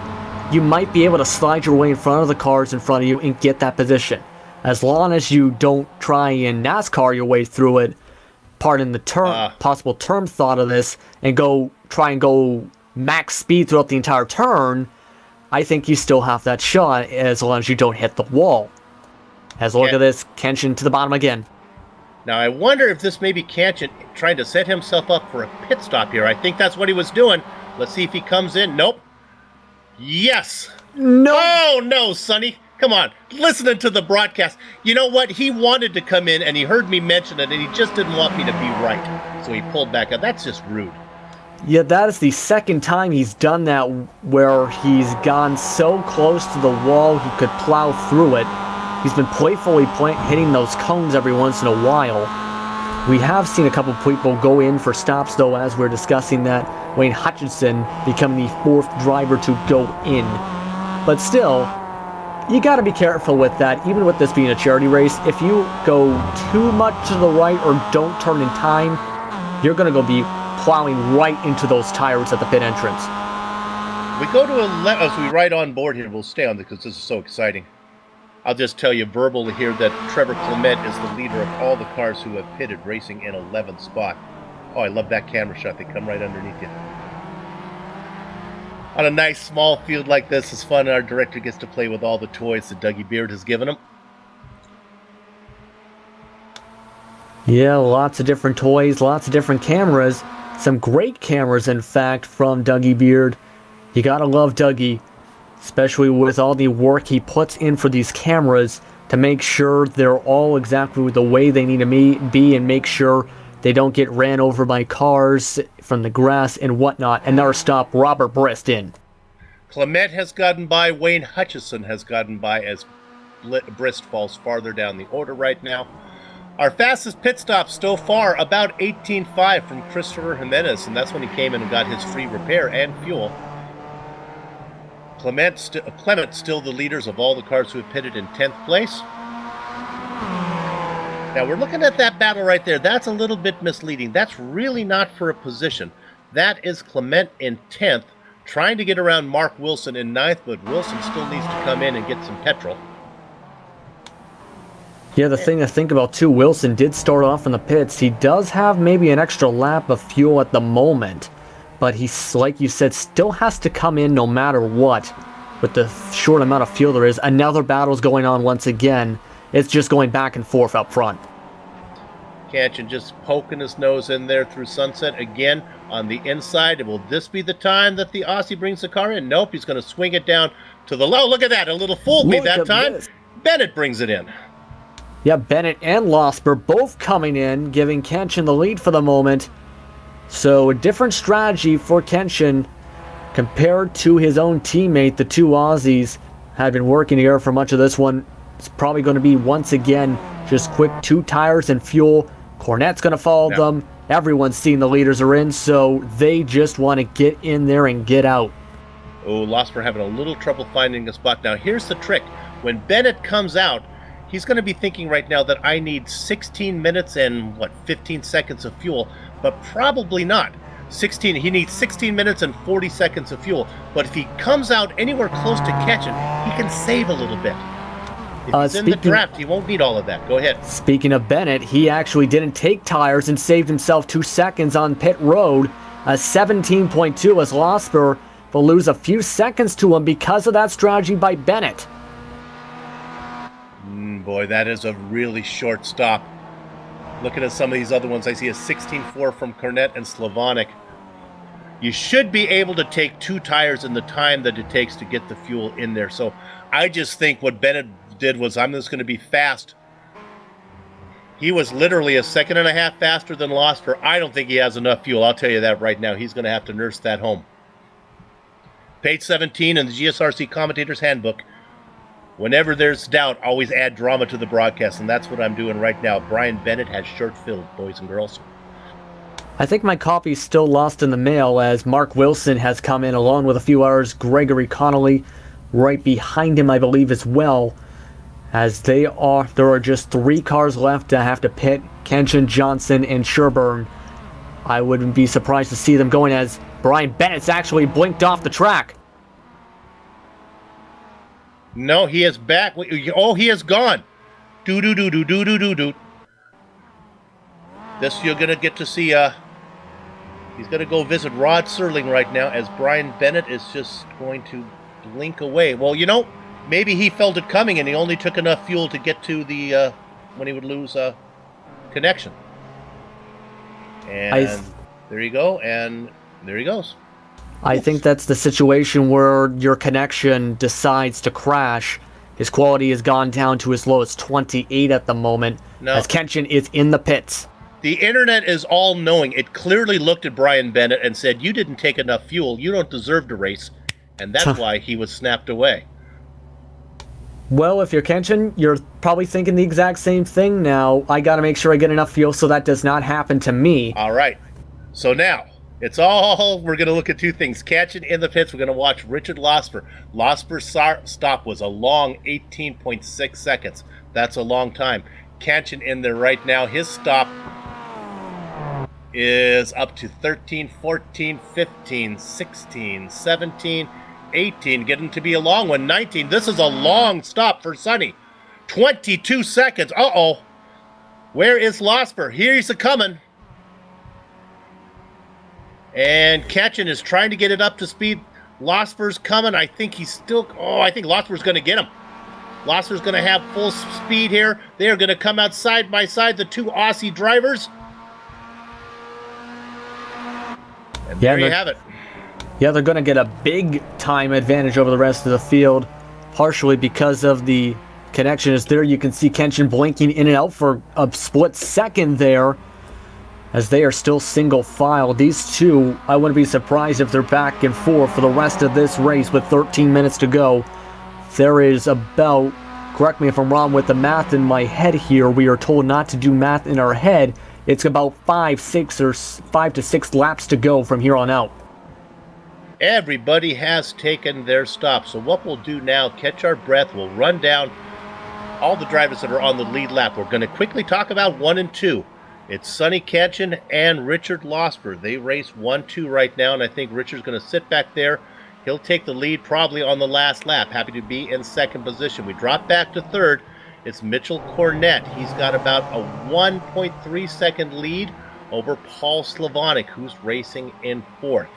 you might be able to slide your way in front of the cars in front of you and get that position. As long as you don't try and NASCAR your way through it, pardon the possible term thought of this, and try and go max speed throughout the entire turn, I think you still have that shot as long as you don't hit the wall. Look at this, Kenshin to the bottom again. Now, I wonder if this may be Kenshin trying to set himself up for a pit stop here. I think that's what he was doing. Let's see if he comes in. Nope. Yes. No. Oh, no, Sonny. Come on. Listening to the broadcast. You know what? He wanted to come in, and he heard me mention it, and he just didn't want me to be right. So he pulled back out. That's just rude. Yeah, that is the second time he's done that where he's gone so close to the wall he could plow through it. He's been playfully hitting those cones every once in a while. We have seen a couple people go in for stops, though, as we're discussing that. Wayne Hutchinson becoming the 4th driver to go in. But still, you got to be careful with that, even with this being a charity race. If you go too much to the right or don't turn in time, you're going to go be plowing right into those tires at the pit entrance. We go to as we ride on board here, we'll stay on this because this is so exciting. I'll just tell you verbally here that Trevor Clement is the leader of all the cars who have pitted, racing in 11th spot. Oh, I love that camera shot. They come right underneath you. On a nice small field like this, it's fun. Our director gets to play with all the toys that Dougie Beard has given him. Yeah, lots of different toys, lots of different cameras. Some great cameras, in fact, from Dougie Beard. You gotta love Dougie, especially with all the work he puts in for these cameras to make sure they're all exactly the way they need to be and make sure they don't get ran over by cars from the grass and whatnot. And our stop, Robert Brist in. Clement has gotten by. Wayne Hutchison has gotten by as Brist falls farther down the order right now. Our fastest pit stop so far, about 18.5 from Christopher Jimenez, and that's when he came in and got his free repair and fuel. Clement still the leaders of all the cars who have pitted in 10th place. Now we're looking at that battle right there. That's a little bit misleading. That's really not for a position. That is Clement in 10th, trying to get around Mark Wilson in 9th, but Wilson still needs to come in and get some petrol. Yeah, the thing to think about too, Wilson did start off in the pits. He does have maybe an extra lap of fuel at the moment, but he's, like you said, still has to come in no matter what. With the short amount of fuel there is, another battle's going on once again. It's just going back and forth up front. Kanchan just poking his nose in there through Sunset again on the inside. Will this be the time that the Aussie brings the car in? Nope, he's going to swing it down to the low. Look at that, a little fooled me that time. Bennett brings it in. Yeah, Bennett and Losper both coming in, giving Kenshin the lead for the moment. So a different strategy for Kenshin compared to his own teammate. The two Aussies had been working together for much of this one. It's probably going to be, once again, just quick 2 tires and fuel. Cornette's going to follow them. Everyone's seen the leaders are in, so they just want to get in there and get out. Oh, Losper having a little trouble finding a spot. Now, here's the trick. When Bennett comes out, he's going to be thinking right now that I need 16 minutes and, 15 seconds of fuel, but probably not. He needs 16 minutes and 40 seconds of fuel, but if he comes out anywhere close to catching, he can save a little bit. If he's in the draft, he won't need all of that. Go ahead. Speaking of Bennett, he actually didn't take tires and saved himself 2 seconds on pit road. A 17.2 as Losper will lose a few seconds to him because of that strategy by Bennett. Boy, that is a really short stop. Looking at some of these other ones, I see a 16.4 from Cornette and Slavonic. You should be able to take 2 tires in the time that it takes to get the fuel in there. So I just think what Bennett did was, I'm just going to be fast. He was literally a second and a half faster than Losper. I don't think he has enough fuel. I'll tell you that right now. He's going to have to nurse that home. Page 17 in the GSRC Commentator's Handbook. Whenever there's doubt, always add drama to the broadcast, and that's what I'm doing right now. Brian Bennett has shirt filled, boys and girls. I think my copy's still lost in the mail as Mark Wilson has come in along with a few others. Gregory Connolly right behind him, I believe, as well. As there are just 3 cars left to have to pit. Kenshin, Johnson, and Sherburne. I wouldn't be surprised to see them going as Brian Bennett's actually blinked off the track. No, he is back. Oh, he is gone. Do. This you're going to get to see. He's going to go visit Rod Serling right now as Brian Bennett is just going to blink away. Well, maybe he felt it coming and he only took enough fuel to get to the when he would lose connection. And there you go, and there he goes. I think that's the situation where your connection decides to crash. His quality has gone down to as low as 28 at the moment, as Kenshin is in the pits. The internet is all knowing. It clearly looked at Brian Bennett and said, you didn't take enough fuel, you don't deserve to race, and that's why he was snapped away. Well, if you're Kenshin, you're probably thinking the exact same thing now. I got to make sure I get enough fuel so that does not happen to me. All right. So now, we're going to look at 2 things. Catching in the pits, we're going to watch Richard Losper. Losper's stop was a long 18.6 seconds. That's a long time. Catching in there right now, his stop is up to 13, 14, 15, 16, 17, 18, getting to be a long one, 19. This is a long stop for Sonny. 22 seconds. Uh-oh. Where is Losper? Here he's a-coming. And Ketchen is trying to get it up to speed. Losper's coming. I think he's still... I think Losper's going to get him. Losper's going to have full speed here. They are going to come out side by side, the 2 Aussie drivers. And there you have it. Yeah, they're going to get a big time advantage over the rest of the field, partially because of the connection is there. You can see Kenshin blinking in and out for a split second there, as they are still single file. These 2, I wouldn't be surprised if they're back and forth for the rest of this race with 13 minutes to go. There is about, correct me if I'm wrong with the math in my head here, we are told not to do math in our head. It's about 5 to 6 laps to go from here on out. Everybody has taken their stop. So what we'll do now, catch our breath, we'll run down all the drivers that are on the lead lap. We're going to quickly talk about 1 and 2. It's Sonny Ketchen and Richard Losper. They race 1-2 right now, and I think Richard's going to sit back there. He'll take the lead probably on the last lap. Happy to be in 2nd position. We drop back to 3rd. It's Mitchell Cornette. He's got about a 1.3 second lead over Paul Slavonic, who's racing in 4th.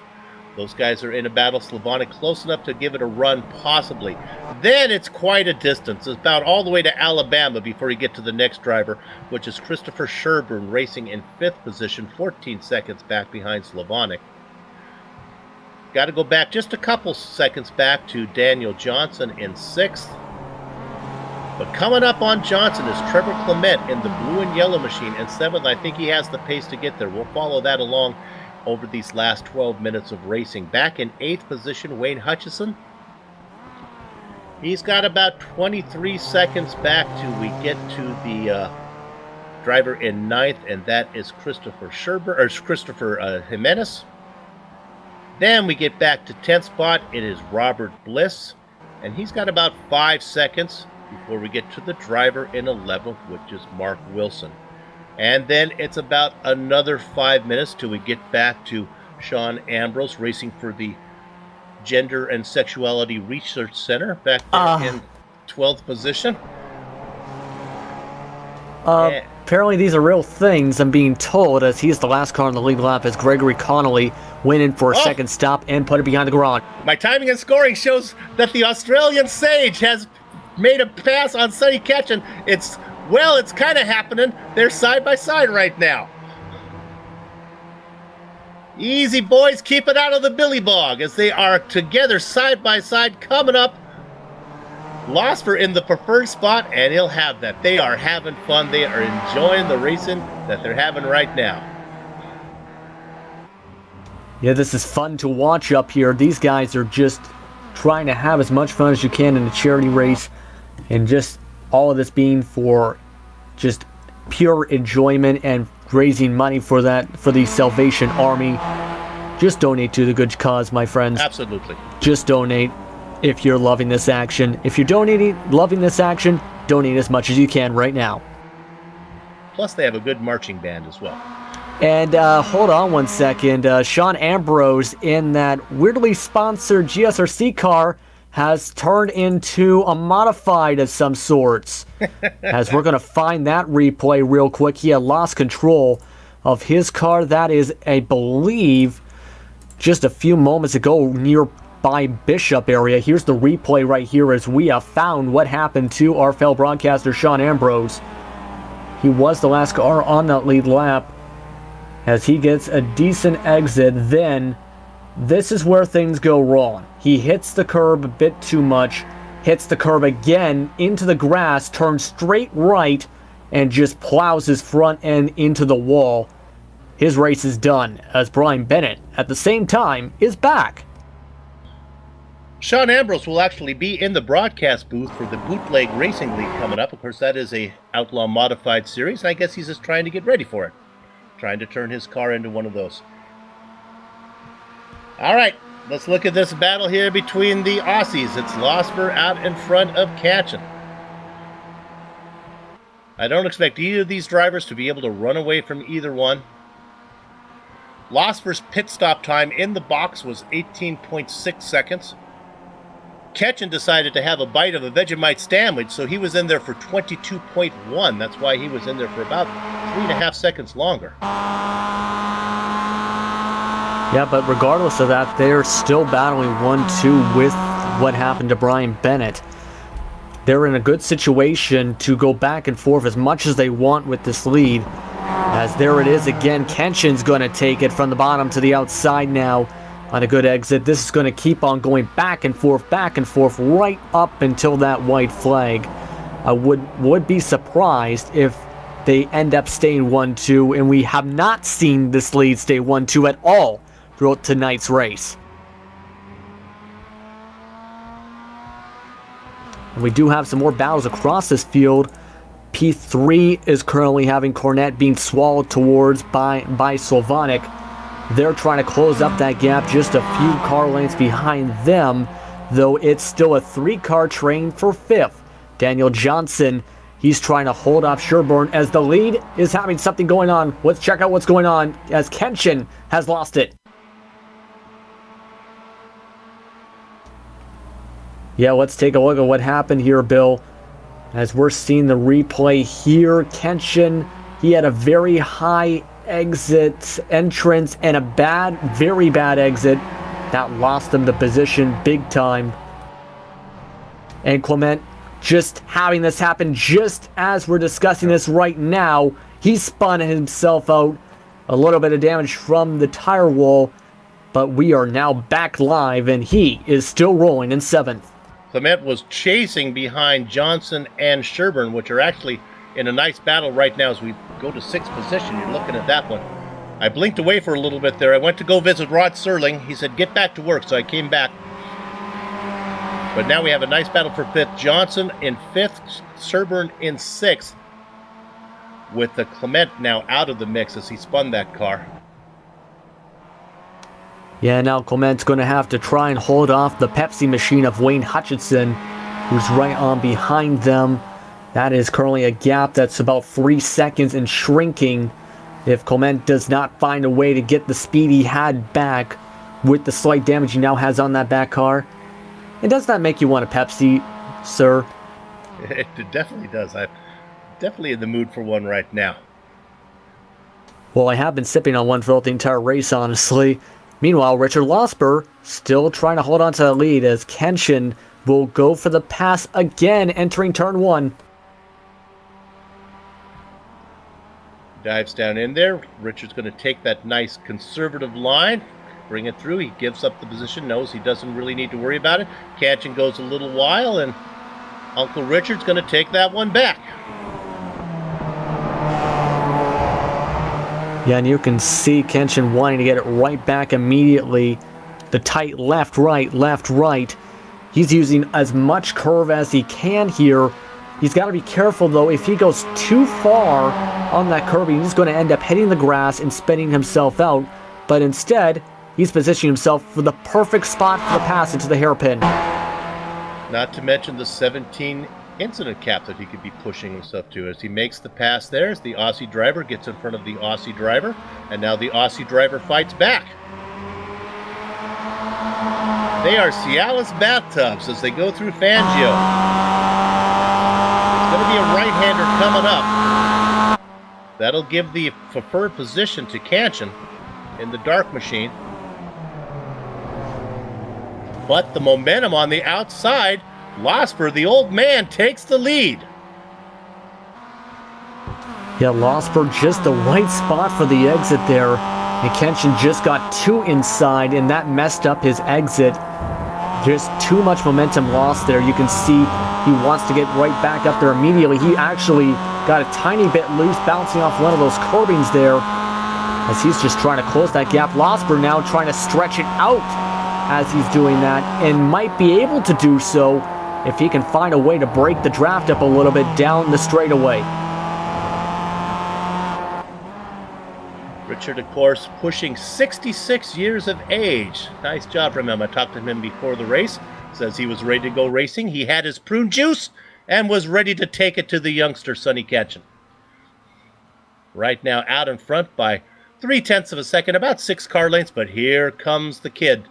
Those guys are in a battle. Slavonic close enough to give it a run, possibly. Then it's quite a distance. It's about all the way to Alabama before you get to the next driver, which is Christopher Sherburne, racing in 5th position, 14 seconds back behind Slavonic. Got to go back just a couple seconds back to Daniel Johnson in 6th. But coming up on Johnson is Trevor Clement in the blue and yellow machine in 7th. I think he has the pace to get there. We'll follow that along over these last 12 minutes of racing. Back in 8th position, Wayne Hutchison. He's got about 23 seconds back till we get to the driver in 9th, and that is Christopher Jimenez. Then we get back to 10th spot. It is Robert Bliss, and he's got about 5 seconds before we get to the driver in 11th, which is Mark Wilson. And then it's about another 5 minutes till we get back to Sean Ambrose racing for the Gender and Sexuality Research Center back there in 12th position. Apparently these are real things, I'm being told, as he's the last car on the lead lap as Gregory Connolly went in for a second stop and put it behind the garage. My timing and scoring shows that the Australian Sage has made a pass on Sonny Ketchen. It's kind of happening. They're side by side right now. Easy, boys. Keep it out of the Billy Bog as they are together side by side coming up. Losper in the preferred spot, and he'll have that. They are having fun. They are enjoying the racing that they're having right now. Yeah, this is fun to watch up here. These guys are just trying to have as much fun as you can in a charity race, and just all of this being for just pure enjoyment and raising money for the Salvation Army. Just donate to the good cause, my friends. Absolutely. Just donate if you're loving this action. If you're loving this action, donate as much as you can right now. Plus, they have a good marching band as well. And hold on one second. Sean Ambrose in that weirdly sponsored GSRC car has turned into a modified of some sorts. As we're going to find that replay real quick. He had lost control of his car. That is, I believe, just a few moments ago nearby Bishop area. Here's the replay right here as we have found what happened to our fellow broadcaster Sean Ambrose. He was the last car on that lead lap as he gets a decent exit. Then this is where things go wrong. He hits the curb a bit too much, hits the curb again into the grass, turns straight right, and just plows his front end into the wall. His race is done, as Brian Bennett, at the same time, is back. Sean Ambrose will actually be in the broadcast booth for the Bootleg Racing League coming up. Of course, that is a Outlaw Modified series, and I guess he's just trying to get ready for it. Trying to turn his car into one of those. All right, let's look at this battle here between the Aussies. It's Losper out in front of Ketchen. I don't expect either of these drivers to be able to run away from either one. Losper's pit stop time in the box was 18.6 seconds. Ketchen decided to have a bite of a Vegemite sandwich, so he was in there for 22.1. That's why he was in there for about 3.5 seconds longer. Yeah, but regardless of that, they're still battling 1-2 with what happened to Brian Bennett. They're in a good situation to go back and forth as much as they want with this lead. As there it is again, Kenshin's going to take it from the bottom to the outside now on a good exit. This is going to keep on going back and forth, right up until that white flag. I would be surprised if they end up staying 1-2, and we have not seen this lead stay 1-2 at all throughout tonight's race. And we do have some more battles across this field. P3 is currently having Cornette being swallowed towards by Sylvanik. They're trying to close up that gap just a few car lengths behind them, though it's still a 3-car train for 5th. Daniel Johnson, he's trying to hold off Sherburne as the lead is having something going on. Let's check out what's going on as Kenshin has lost it. Yeah, let's take a look at what happened here, Bill. As we're seeing the replay here, Kenshin, he had a very high exit entrance and a very bad exit. That lost him the position big time. And Clement just having this happen just as we're discussing this right now. He spun himself out. A little bit of damage from the tire wall. But we are now back live and he is still rolling in 7th. Clement was chasing behind Johnson and Sherburne, which are actually in a nice battle right now as we go to 6th position. You're looking at that one. I blinked away for a little bit there. I went to go visit Rod Serling. He said, get back to work, so I came back. But now we have a nice battle for 5th. Johnson in 5th, Sherburne in 6th, with the Clement now out of the mix as he spun that car. Yeah, now Clement's going to have to try and hold off the Pepsi machine of Wayne Hutchinson. who's right on behind them. That is currently a gap that's about 3 seconds and shrinking if Clement does not find a way to get the speed he had back with the slight damage he now has on that back car. And does that make you want a Pepsi, sir? It definitely does. I'm definitely in the mood for one right now. Well, I have been sipping on one throughout the entire race, honestly. Meanwhile, Richard Losper still trying to hold on to the lead as Kenshin will go for the pass again, entering turn 1. Dives down in there. Richard's going to take that nice conservative line, bring it through. He gives up the position, knows he doesn't really need to worry about it. Kenshin goes a little while, and Uncle Richard's going to take that one back. Yeah, and you can see Kenshin wanting to get it right back immediately. The tight left, right. He's using as much curve as he can here. He's got to be careful, though. If he goes too far on that curve, he's going to end up hitting the grass and spinning himself out. But instead, he's positioning himself for the perfect spot for the pass into the hairpin. Not to mention the 17 incident cap that he could be pushing himself to. As he makes the pass there, as the Aussie driver gets in front of the Aussie driver, and now the Aussie driver fights back. They are Cialis bathtubs as they go through Fangio. It's going to be a right-hander coming up. That'll give the preferred position to Kenshin in the dark machine. But the momentum on the outside, Losper, the old man, takes the lead. Yeah, Losper just the right spot for the exit there. And Kenshin just got too inside, and that messed up his exit. Just too much momentum lost there. You can see he wants to get right back up there immediately. He actually got a tiny bit loose, bouncing off one of those curbings there, as he's just trying to close that gap. Losper now trying to stretch it out as he's doing that, and might be able to do so if he can find a way to break the draft up a little bit down the straightaway. Richard, of course, pushing 66 years of age. Nice job from him. I talked to him before the race. Says he was ready to go racing. He had his prune juice and was ready to take it to the youngster, Sonny Kenshin. Right now out in front by 0.3 of a second, about 6 car lengths, but here comes the kid.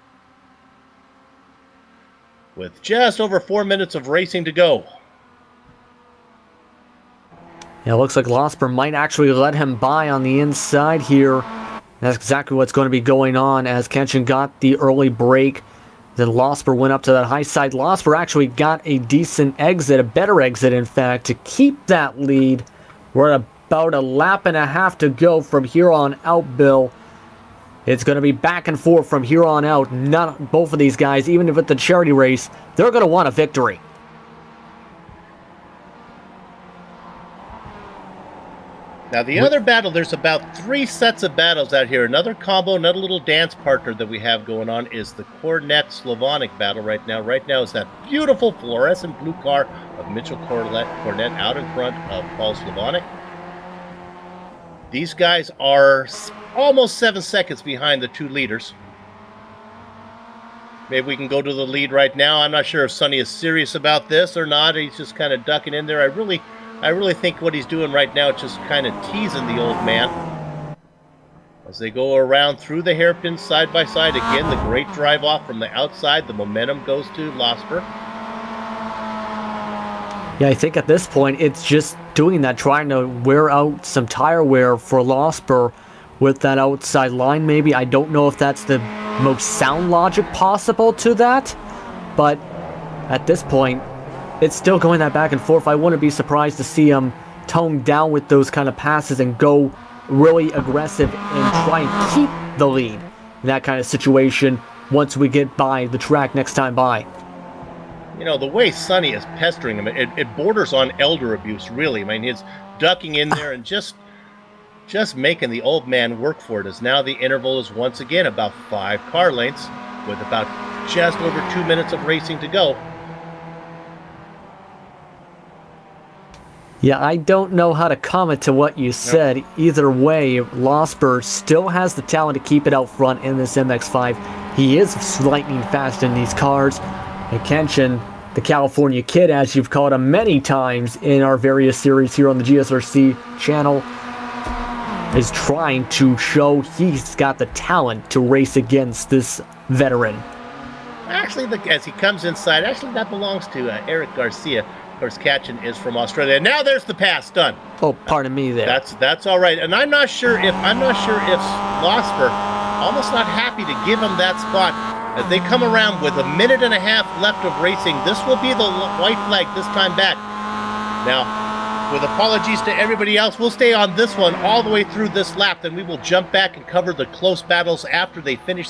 With just over 4 minutes of racing to go. Yeah, it looks like Losper might actually let him by on the inside here. That's exactly what's going to be going on as Kenshin got the early break. Then Losper went up to that high side. Losper actually got a decent exit, a better exit in fact, to keep that lead. We're at about a lap and a half to go from here on out, Bill. It's going to be back and forth from here on out. Both of these guys, even if it's the charity race, they're going to want a victory. Now the other battle, there's about 3 sets of battles out here. Another combo, another little dance partner that we have going on is the Cornet Slavonic battle right now. Right now is that beautiful fluorescent blue car of Mitchell Cornet out in front of Paul Slavonic. These guys are almost 7 seconds behind the 2 leaders. Maybe we can go to the lead right now. I'm not sure if Sonny is serious about this or not. He's just kind of ducking in there. I really think what he's doing right now is just kind of teasing the old man. As they go around through the hairpin side by side. Again, the great drive off from the outside. The momentum goes to Losper. Yeah, I think at this point it's just doing that, trying to wear out some tire wear for Losper with that outside line maybe. I don't know if that's the most sound logic possible to that, but at this point it's still going that back and forth. I wouldn't be surprised to see him tone down with those kind of passes and go really aggressive and try and keep the lead in that kind of situation once we get by the track next time by. You know, the way Sonny is pestering him, it borders on elder abuse, really. I mean, he's ducking in there and just making the old man work for it, as now the interval is once again about 5 car lengths with about just over 2 minutes of racing to go. Yeah, I don't know how to comment to what you said. Yep. Either way, Losper still has the talent to keep it out front in this MX-5. He is lightning fast in these cars. And Kenshin the California Kid, as you've called him many times in our various series here on the GSRC channel, is trying to show he's got the talent to race against this veteran. Actually, as he comes inside, that belongs to Eric Garcia. Of course, Katchen is from Australia. Now there's the pass done. Oh, pardon me there. That's all right. And I'm not sure if Losper almost not happy to give him that spot. As they come around with a minute and a half left of racing, this will be the white flag this time back. Now, with apologies to everybody else, we'll stay on this one all the way through this lap. Then we will jump back and cover the close battles after they finish,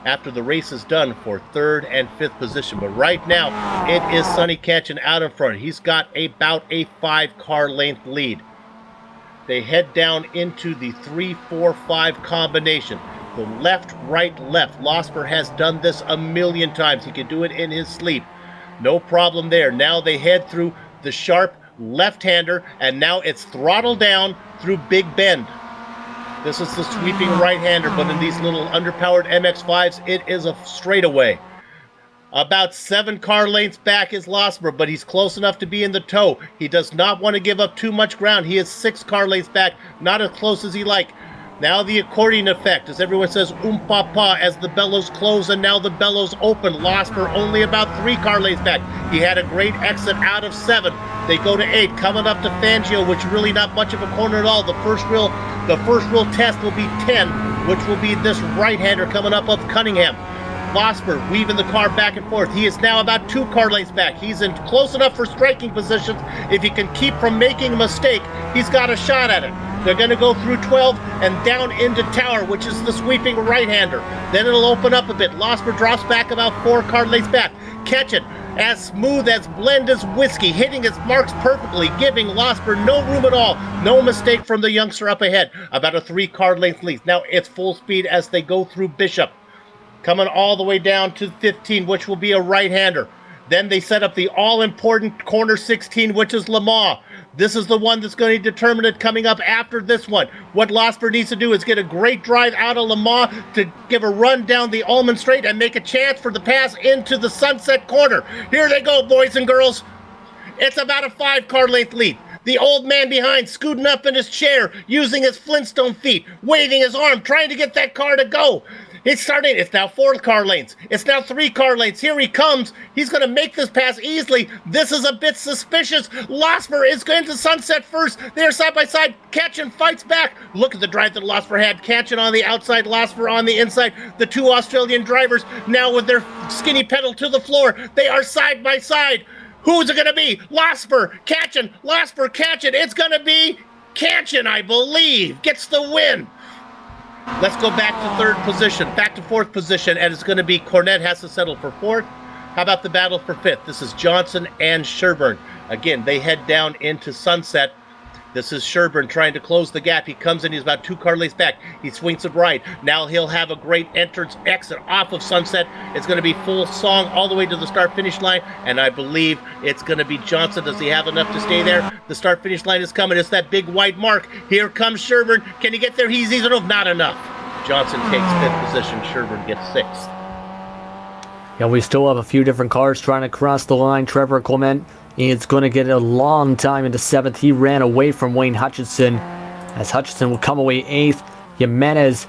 after the race is done for 3rd and 5th position. But right now, it is Sonny Katchen out in front. He's got about a 5-car length lead. They head down into the 3-4-5 combination. The left, right, left. Losper has done this a million times. He can do it in his sleep. No problem there. Now they head through the sharp left-hander, and now it's throttle down through Big Bend. This is the sweeping right-hander, but in these little underpowered MX-5s, it is a straightaway. About 7 car lengths back is Losper, but he's close enough to be in the tow. He does not want to give up too much ground. He is 6 car lengths back, not as close as he like. Now the accordion effect, as everyone says, papa, as the bellows close and now the bellows open. Losper only about 3 car lengths back. He had a great exit out of 7. They go to 8, coming up to Fangio, which really not much of a corner at all. The first real test will be 10, which will be this right-hander coming up of Cunningham. Losper weaving the car back and forth. He is now about 2 car lengths back. He's in close enough for striking positions. If he can keep from making a mistake, he's got a shot at it. They're going to go through 12 and down into Tower, which is the sweeping right-hander. Then it'll open up a bit. Losper drops back about 4 car lengths back. Katchen, as smooth as blend as whiskey, hitting its marks perfectly, giving Losper no room at all. No mistake from the youngster up ahead. About a 3 car length lead. Now it's full speed as they go through Bishop. Coming all the way down to 15, which will be a right-hander. Then they set up the all-important corner 16, which is Lamar. This is the one that's going to determine it coming up after this one. What Losper needs to do is get a great drive out of Lamar to give a run down the Ullman Straight and make a chance for the pass into the Sunset Corner. Here they go, boys and girls. It's about a 5 car length lead. The old man behind scooting up in his chair, using his Flintstone feet, waving his arm, trying to get that car to go. It's starting. It's now 4 car lengths. It's now 3 car lengths. Here he comes. He's going to make this pass easily. This is a bit suspicious. Losper is going to Sunset first. They're side by side. Katchen fights back. Look at the drive that Losper had. Katchen on the outside, Losper on the inside. The 2 Australian drivers now with their skinny pedal to the floor. They are side by side. Who's it going to be? Losper, Katchen, Losper, Katchen. It's going to be Katchen, I believe. Gets the win. Let's go back to 3rd position, back to 4th position, and it's going to be Cornette has to settle for 4th. How about the battle for 5th? This is Johnson and Sherburne. Again, they head down into Sunset. This is Sherburne trying to close the gap. He comes in, he's about 2 car lengths back. He swings it right. Now he'll have a great entrance exit off of Sunset. It's going to be full song all the way to the start-finish line, and I believe it's going to be Johnson. Does he have enough to stay there? The start-finish line is coming. It's that big white mark. Here comes Sherburne. Can he get there? He's easy enough. Not enough. Johnson takes 5th position. Sherburne gets 6th. Yeah, we still have a few different cars trying to cross the line. Trevor Clement is going to get a long time into 7th. He ran away from Wayne Hutchinson, as Hutchinson will come away 8th. Jimenez,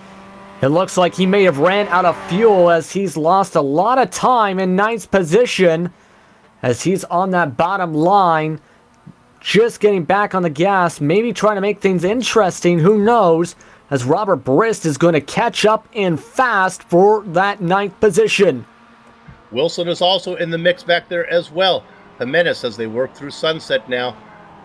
it looks like he may have ran out of fuel, as he's lost a lot of time in 9th position, as he's on that bottom line, just getting back on the gas, maybe trying to make things interesting, who knows, as Robert Brist is going to catch up in fast for that 9th position. Wilson is also in the mix back there as well. Jimenez, as they work through Sunset now,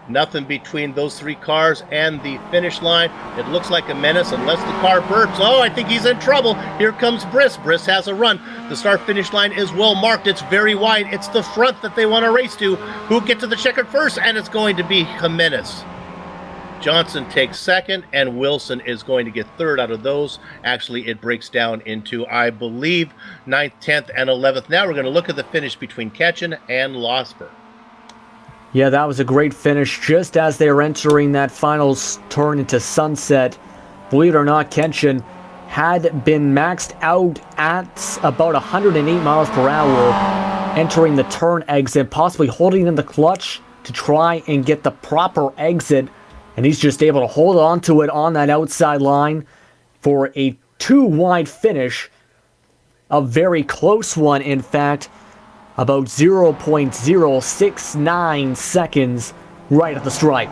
nothing between those 3 cars and the finish line. It looks like a menace unless the car burps. Oh, I think he's in trouble. Here comes Briss. Briss has a run. The start-finish line is well marked. It's very wide. It's the front that they want to race to. Who'll get to the checkered first? And it's going to be Jimenez. Johnson takes 2nd, and Wilson is going to get 3rd out of those. Actually, it breaks down into, I believe, 9th, 10th, and 11th. Now we're going to look at the finish between Katchen and Losper. Yeah, that was a great finish just as they were entering that final turn into Sunset. Believe it or not, Katchen had been maxed out at about 108 miles per hour entering the turn exit, possibly holding in the clutch to try and get the proper exit, and he's just able to hold on to it on that outside line for a 2-wide finish. A very close one, in fact, about 0.069 seconds right at the stripe.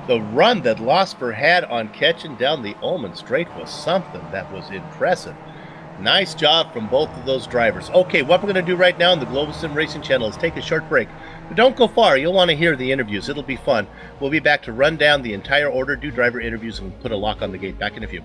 The run that Losper had on catching down the Ullman Straight was something that was impressive. Nice job from both of those drivers. Okay, what we're going to do right now on the Global Sim Racing channel is take a short break. But don't go far. You'll want to hear the interviews. It'll be fun. We'll be back to run down the entire order, do driver interviews, and put a lock on the gate. Back in a few.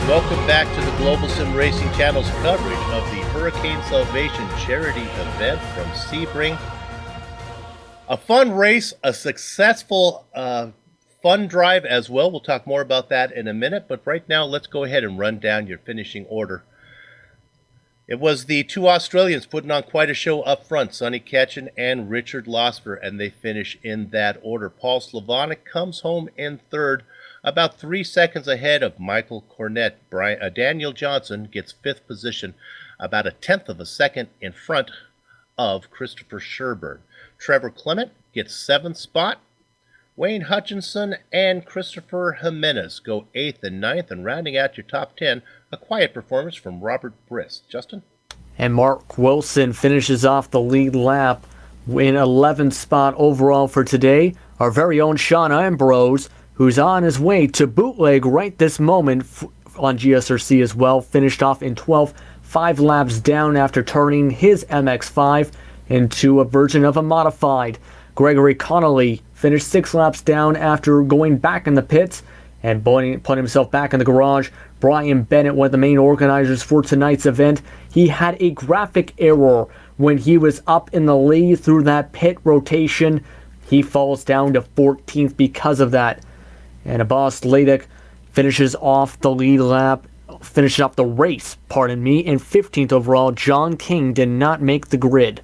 Welcome back to the Global Sim Racing Channel's coverage of the Hurricane Salvation charity event from Sebring. A fun race, a successful fun drive as well. We'll talk more about that in a minute, but right now let's go ahead and run down your finishing order. It was the two Australians putting on quite a show up front, Sonny Ketchen and Richard Losper, and they finish in that order. Paul Slavonic comes home in third, about 3 seconds ahead of Michael Cornett. Daniel Johnson gets fifth position, about a tenth of a second in front of Christopher Sherburne. Trevor Clement gets seventh spot. Wayne Hutchinson and Christopher Jimenez go 8th and 9th, and rounding out your top 10, a quiet performance from Robert Briss. Justin? And Mark Wilson finishes off the lead lap in 11th spot overall for today. Our very own Sean Ambrose, who's on his way to bootleg right this moment on GSRC as well, finished off in 12th, 5 laps down after turning his MX-5 into a version of a modified. Gregory Connolly finished 6 laps down after going back in the pits and putting himself back in the garage. Brian Bennett, one of the main organizers for tonight's event, he had a graphic error when he was up in the lead through that pit rotation. He falls down to 14th because of that. And Abbas Ladek finishes off the race, in 15th overall. John King did not make the grid.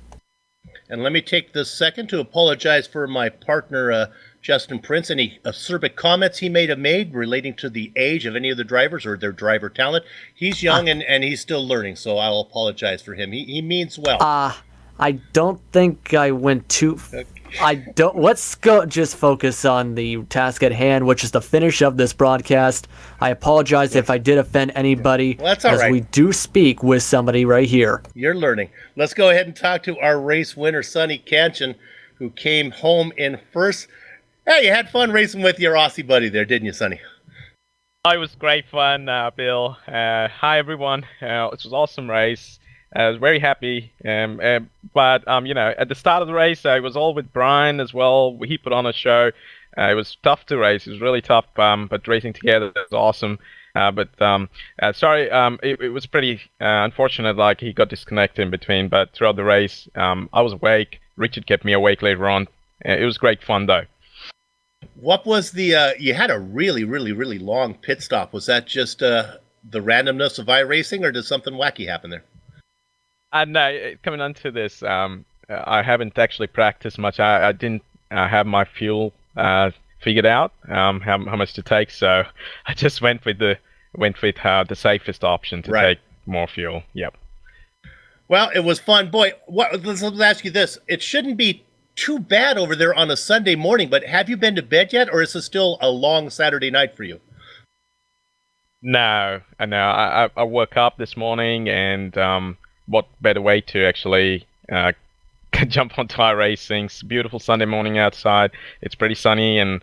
And let me take this second to apologize for my partner, Justin Prince. Any acerbic comments he may have made relating to the age of any of the drivers or their driver talent. He's young and he's still learning, so I'll apologize for him. He means well. I don't think I went too... Let's go just focus on the task at hand, which is the finish of this broadcast. I apologize if I did offend anybody, well, that's all right. We do speak with somebody right here. You're learning. Let's go ahead and talk to our race winner, Sonny Kanchan, who came home in first. Hey, you had fun racing with your Aussie buddy there, didn't you, Sonny? It was great fun, Bill. Hi, everyone. It was an awesome race. I was very happy, but at the start of the race, I was all with Brian as well. He put on a show. It was tough to race. It was really tough, but racing together was awesome. Sorry, it was pretty unfortunate. Like he got disconnected in between, but throughout the race, I was awake. Richard kept me awake later on. It was great fun, though. What was the? You had a really, really, really long pit stop. Was that just the randomness of iRacing, or did something wacky happen there? No, coming on to this, I haven't actually practiced much. I didn't have my fuel figured out, how much to take, so I just went with the safest option to take more fuel. Yep. Well, it was fun, boy. Let's ask you this: it shouldn't be too bad over there on a Sunday morning, but have you been to bed yet, or is it still a long Saturday night for you? No. I woke up this morning and. What better way to actually jump on tire racing? It's a beautiful Sunday morning outside. It's pretty sunny and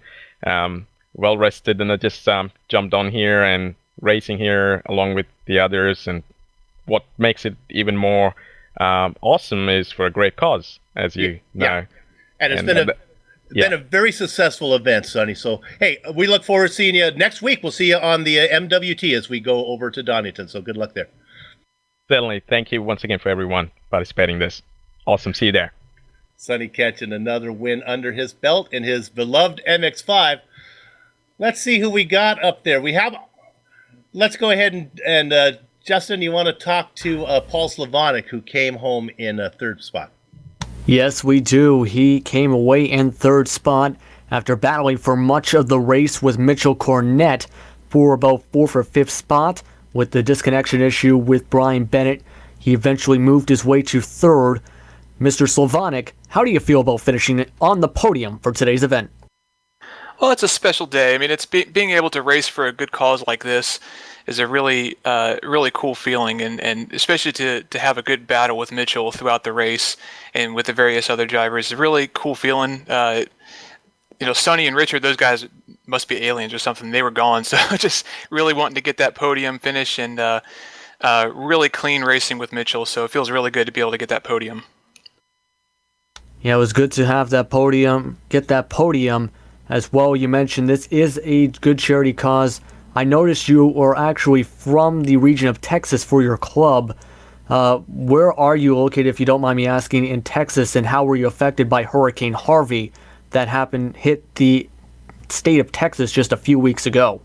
well rested, and I just jumped on here and racing here along with the others. And what makes it even more awesome is for a great cause, as you know. Yeah. And it's been a very successful event, Sonny. So, hey, we look forward to seeing you next week. We'll see you on the MWT as we go over to Donington. So good luck there. Certainly. Thank you once again for everyone participating in this. Awesome. See you there. Sonny catching another win under his belt in his beloved MX-5. Let's see who we got up there. Let's go ahead and Justin, you want to talk to Paul Slavonic, who came home in third spot? Yes, we do. He came away in third spot after battling for much of the race with Mitchell Cornett for about fourth or fifth spot. With the disconnection issue with Brian Bennett, he eventually moved his way to third. Mr. Slavonic, how do you feel about finishing on the podium for today's event? Well, it's a special day. I mean, it's being able to race for a good cause like this is a really cool feeling, and especially to have a good battle with Mitchell throughout the race and with the various other drivers. It's a really cool feeling. Sonny and Richard, those guys must be aliens or something. They were gone, so just really wanting to get that podium finish and really clean racing with Mitchell. So it feels really good to be able to get that podium. Yeah, it was good to have that podium, get that podium as well. You mentioned this is a good charity cause. I noticed you are actually from the region of Texas for your club. Where are you located, if you don't mind me asking, in Texas, and how were you affected by Hurricane Harvey that hit the state of Texas just a few weeks ago?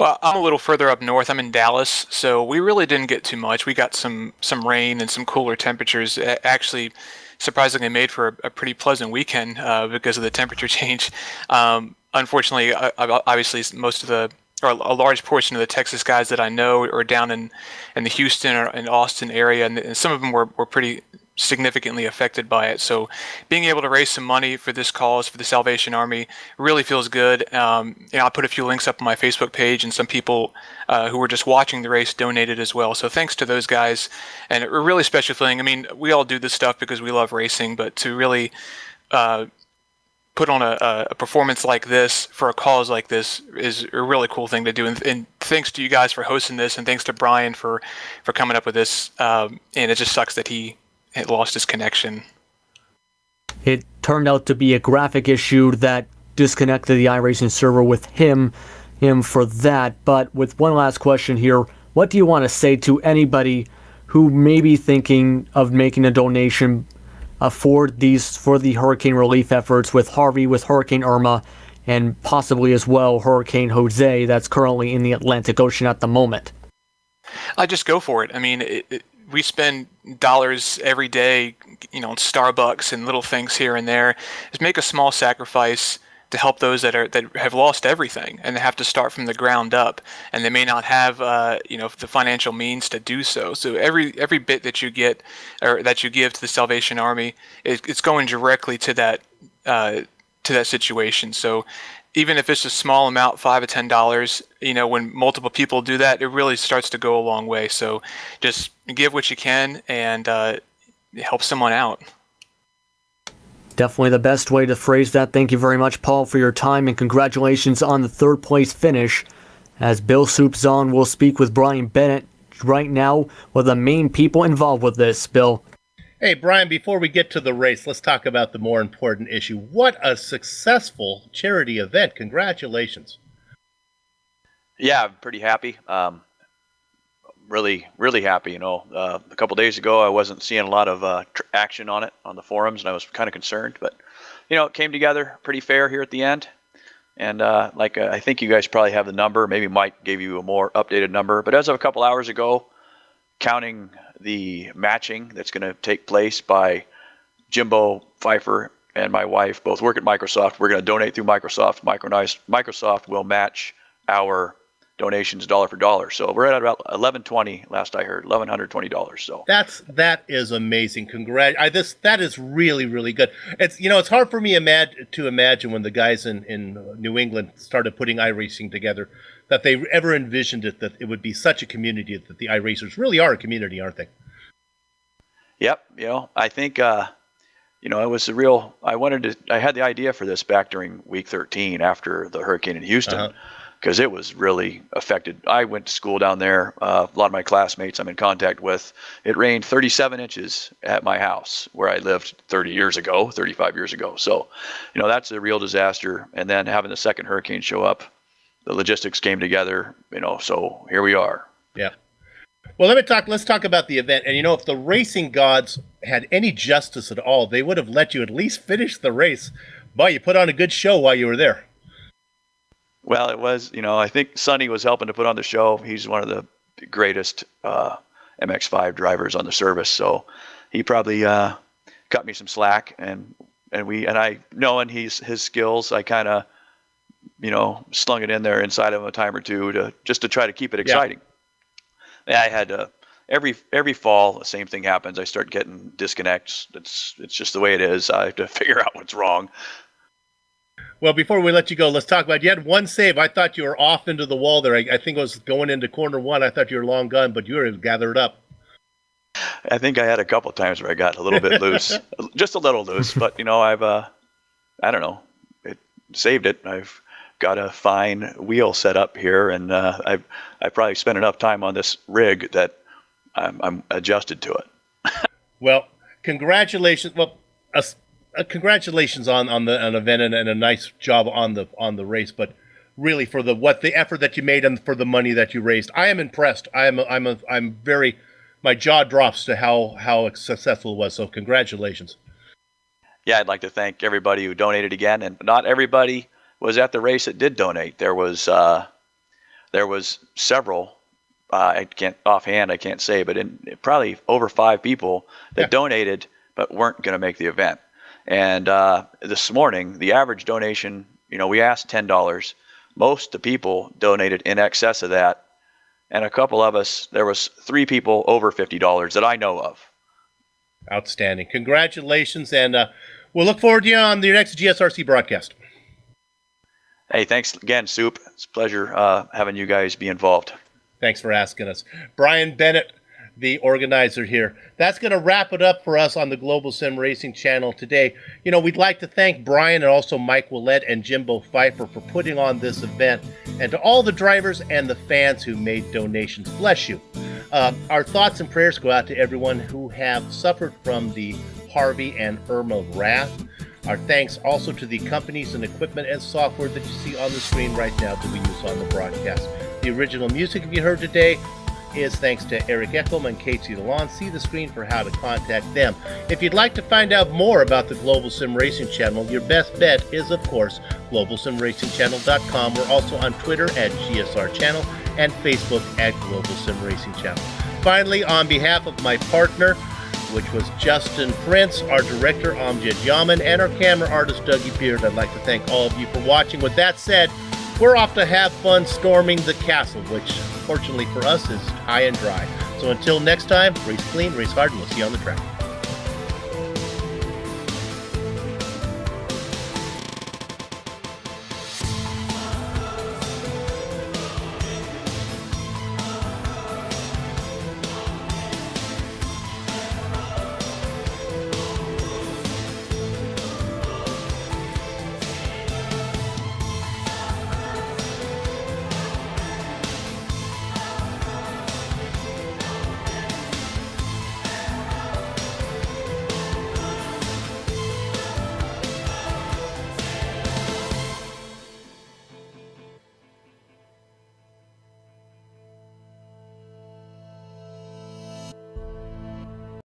Well, I'm a little further up north. I'm in Dallas, so we really didn't get too much. We got some rain and some cooler temperatures. Actually, surprisingly made for a pretty pleasant weekend because of the temperature change. Unfortunately, obviously, a large portion of the Texas guys that I know are down in the Houston or in Austin area, and some of them were pretty significantly affected by it. So being able to raise some money for this cause, for the Salvation Army, really feels good. I put a few links up on my Facebook page, and some people who were just watching the race donated as well. So thanks to those guys, and a really special feeling. I mean, we all do this stuff because we love racing, but to really put on a performance like this for a cause like this is a really cool thing to do. And thanks to you guys for hosting this, and thanks to Brian for coming up with this. And it just sucks that he lost his connection. It turned out to be a graphic issue that disconnected the iRacing server with him for that. But with one last question here, what do you want to say to anybody who may be thinking of making a donation for the hurricane relief efforts with Harvey, with Hurricane Irma, and possibly as well Hurricane Jose that's currently in the Atlantic Ocean at the moment? I just go for it. I mean, we spend dollars every day, on Starbucks and little things here and there. Just make a small sacrifice to help those that have lost everything and they have to start from the ground up, and they may not have the financial means to do so. So every bit that you get or that you give to the Salvation Army, it's going directly to that situation. So even if it's a small amount, $5 or $10, when multiple people do that, it really starts to go a long way. So just give what you can and help someone out. Definitely the best way to phrase that. Thank you very much, Paul, for your time, and congratulations on the third place finish. As Bill Soups on, we'll speak with Brian Bennett right now, one of the main people involved with this. Bill. Hey, Brian, before we get to the race, let's talk about the more important issue. What a successful charity event. Congratulations. Yeah, I'm pretty happy. Really happy. A couple days ago, I wasn't seeing a lot of action on it on the forums, and I was kind of concerned. But, it came together pretty fair here at the end. And I think you guys probably have the number. Maybe Mike gave you a more updated number. But as of a couple hours ago, counting the matching that's going to take place by Jimbo Pfeiffer and my wife, both work at Microsoft. We're going to donate through Microsoft. Microsoft will match our donations dollar for dollar. So we're at about $1,120 last I heard, $1,120. So that is amazing. That is really, really good. It's hard for me to imagine when the guys in New England started putting iRacing together that they ever envisioned it, that it would be such a community, that the iRacers really are a community, aren't they? Yep. I think it was I had the idea for this back during week 13 after the hurricane in Houston. Because it was really affected. I went to school down there. A lot of my classmates I'm in contact with. It rained 37 inches at my house where I lived 35 years ago. So, that's a real disaster. And then having the second hurricane show up, the logistics came together, so here we are. Yeah. Well, let's talk about the event. And, if the racing gods had any justice at all, they would have let you at least finish the race. But you put on a good show while you were there. Well, it was, I think Sonny was helping to put on the show. He's one of the greatest MX-5 drivers on the service, so he probably cut me some slack. And I knowing his skills, I kind of, slung it in there inside of a time or two to try to keep it exciting. Yeah. I had every fall the same thing happens. I start getting disconnects. It's just the way it is. I have to figure out what's wrong. Well, before we let you go, let's talk about, you had one save. I thought you were off into the wall there. I think it was going into corner one. I thought you were long gone, but you were gathered up. I think I had a couple of times where I got a little bit loose, just a little loose, but I've, I don't know, it saved it. I've got a fine wheel set up here, and I've probably spent enough time on this rig that I'm adjusted to it. Well, congratulations. Well, congratulations on an event and a nice job on the race, but really for the effort that you made and for the money that you raised, I am impressed. My jaw drops to how successful it was. So congratulations. Yeah, I'd like to thank everybody who donated again, and not everybody was at the race that did donate. There was several. I can't say, but probably over 5 people that donated but weren't going to make the event. And this morning, the average donation, we asked $10. Most of the people donated in excess of that. And a couple of us, there was 3 people over $50 that I know of. Outstanding. Congratulations. And we'll look forward to you on the next GSRC broadcast. Hey, thanks again, Soup. It's a pleasure having you guys be involved. Thanks for asking us. Brian Bennett, the organizer here. That's going to wrap it up for us on the Global Sim Racing channel today. We'd like to thank Brian and also Mike Willett and Jimbo Pfeiffer for putting on this event, and to all the drivers and the fans who made donations. Bless you. Our thoughts and prayers go out to everyone who have suffered from the Harvey and Irma wrath. Our thanks also to the companies and equipment and software that you see on the screen right now that we use on the broadcast. The original music you heard today is thanks to Eric Eckelman and Casey DeLon. See the screen for how to contact them. If you'd like to find out more about the Global Sim Racing Channel, your best bet is, of course, globalsimracingchannel.com. We're also on Twitter at GSR Channel and Facebook at Global Sim Racing Channel. Finally, on behalf of my partner, which was Justin Prince, our director Amjad Yaman, and our camera artist Dougie Beard, I'd like to thank all of you for watching. With that said, we're off to have fun storming the castle, which fortunately for us is high and dry. So until next time, race clean, race hard, and we'll see you on the track.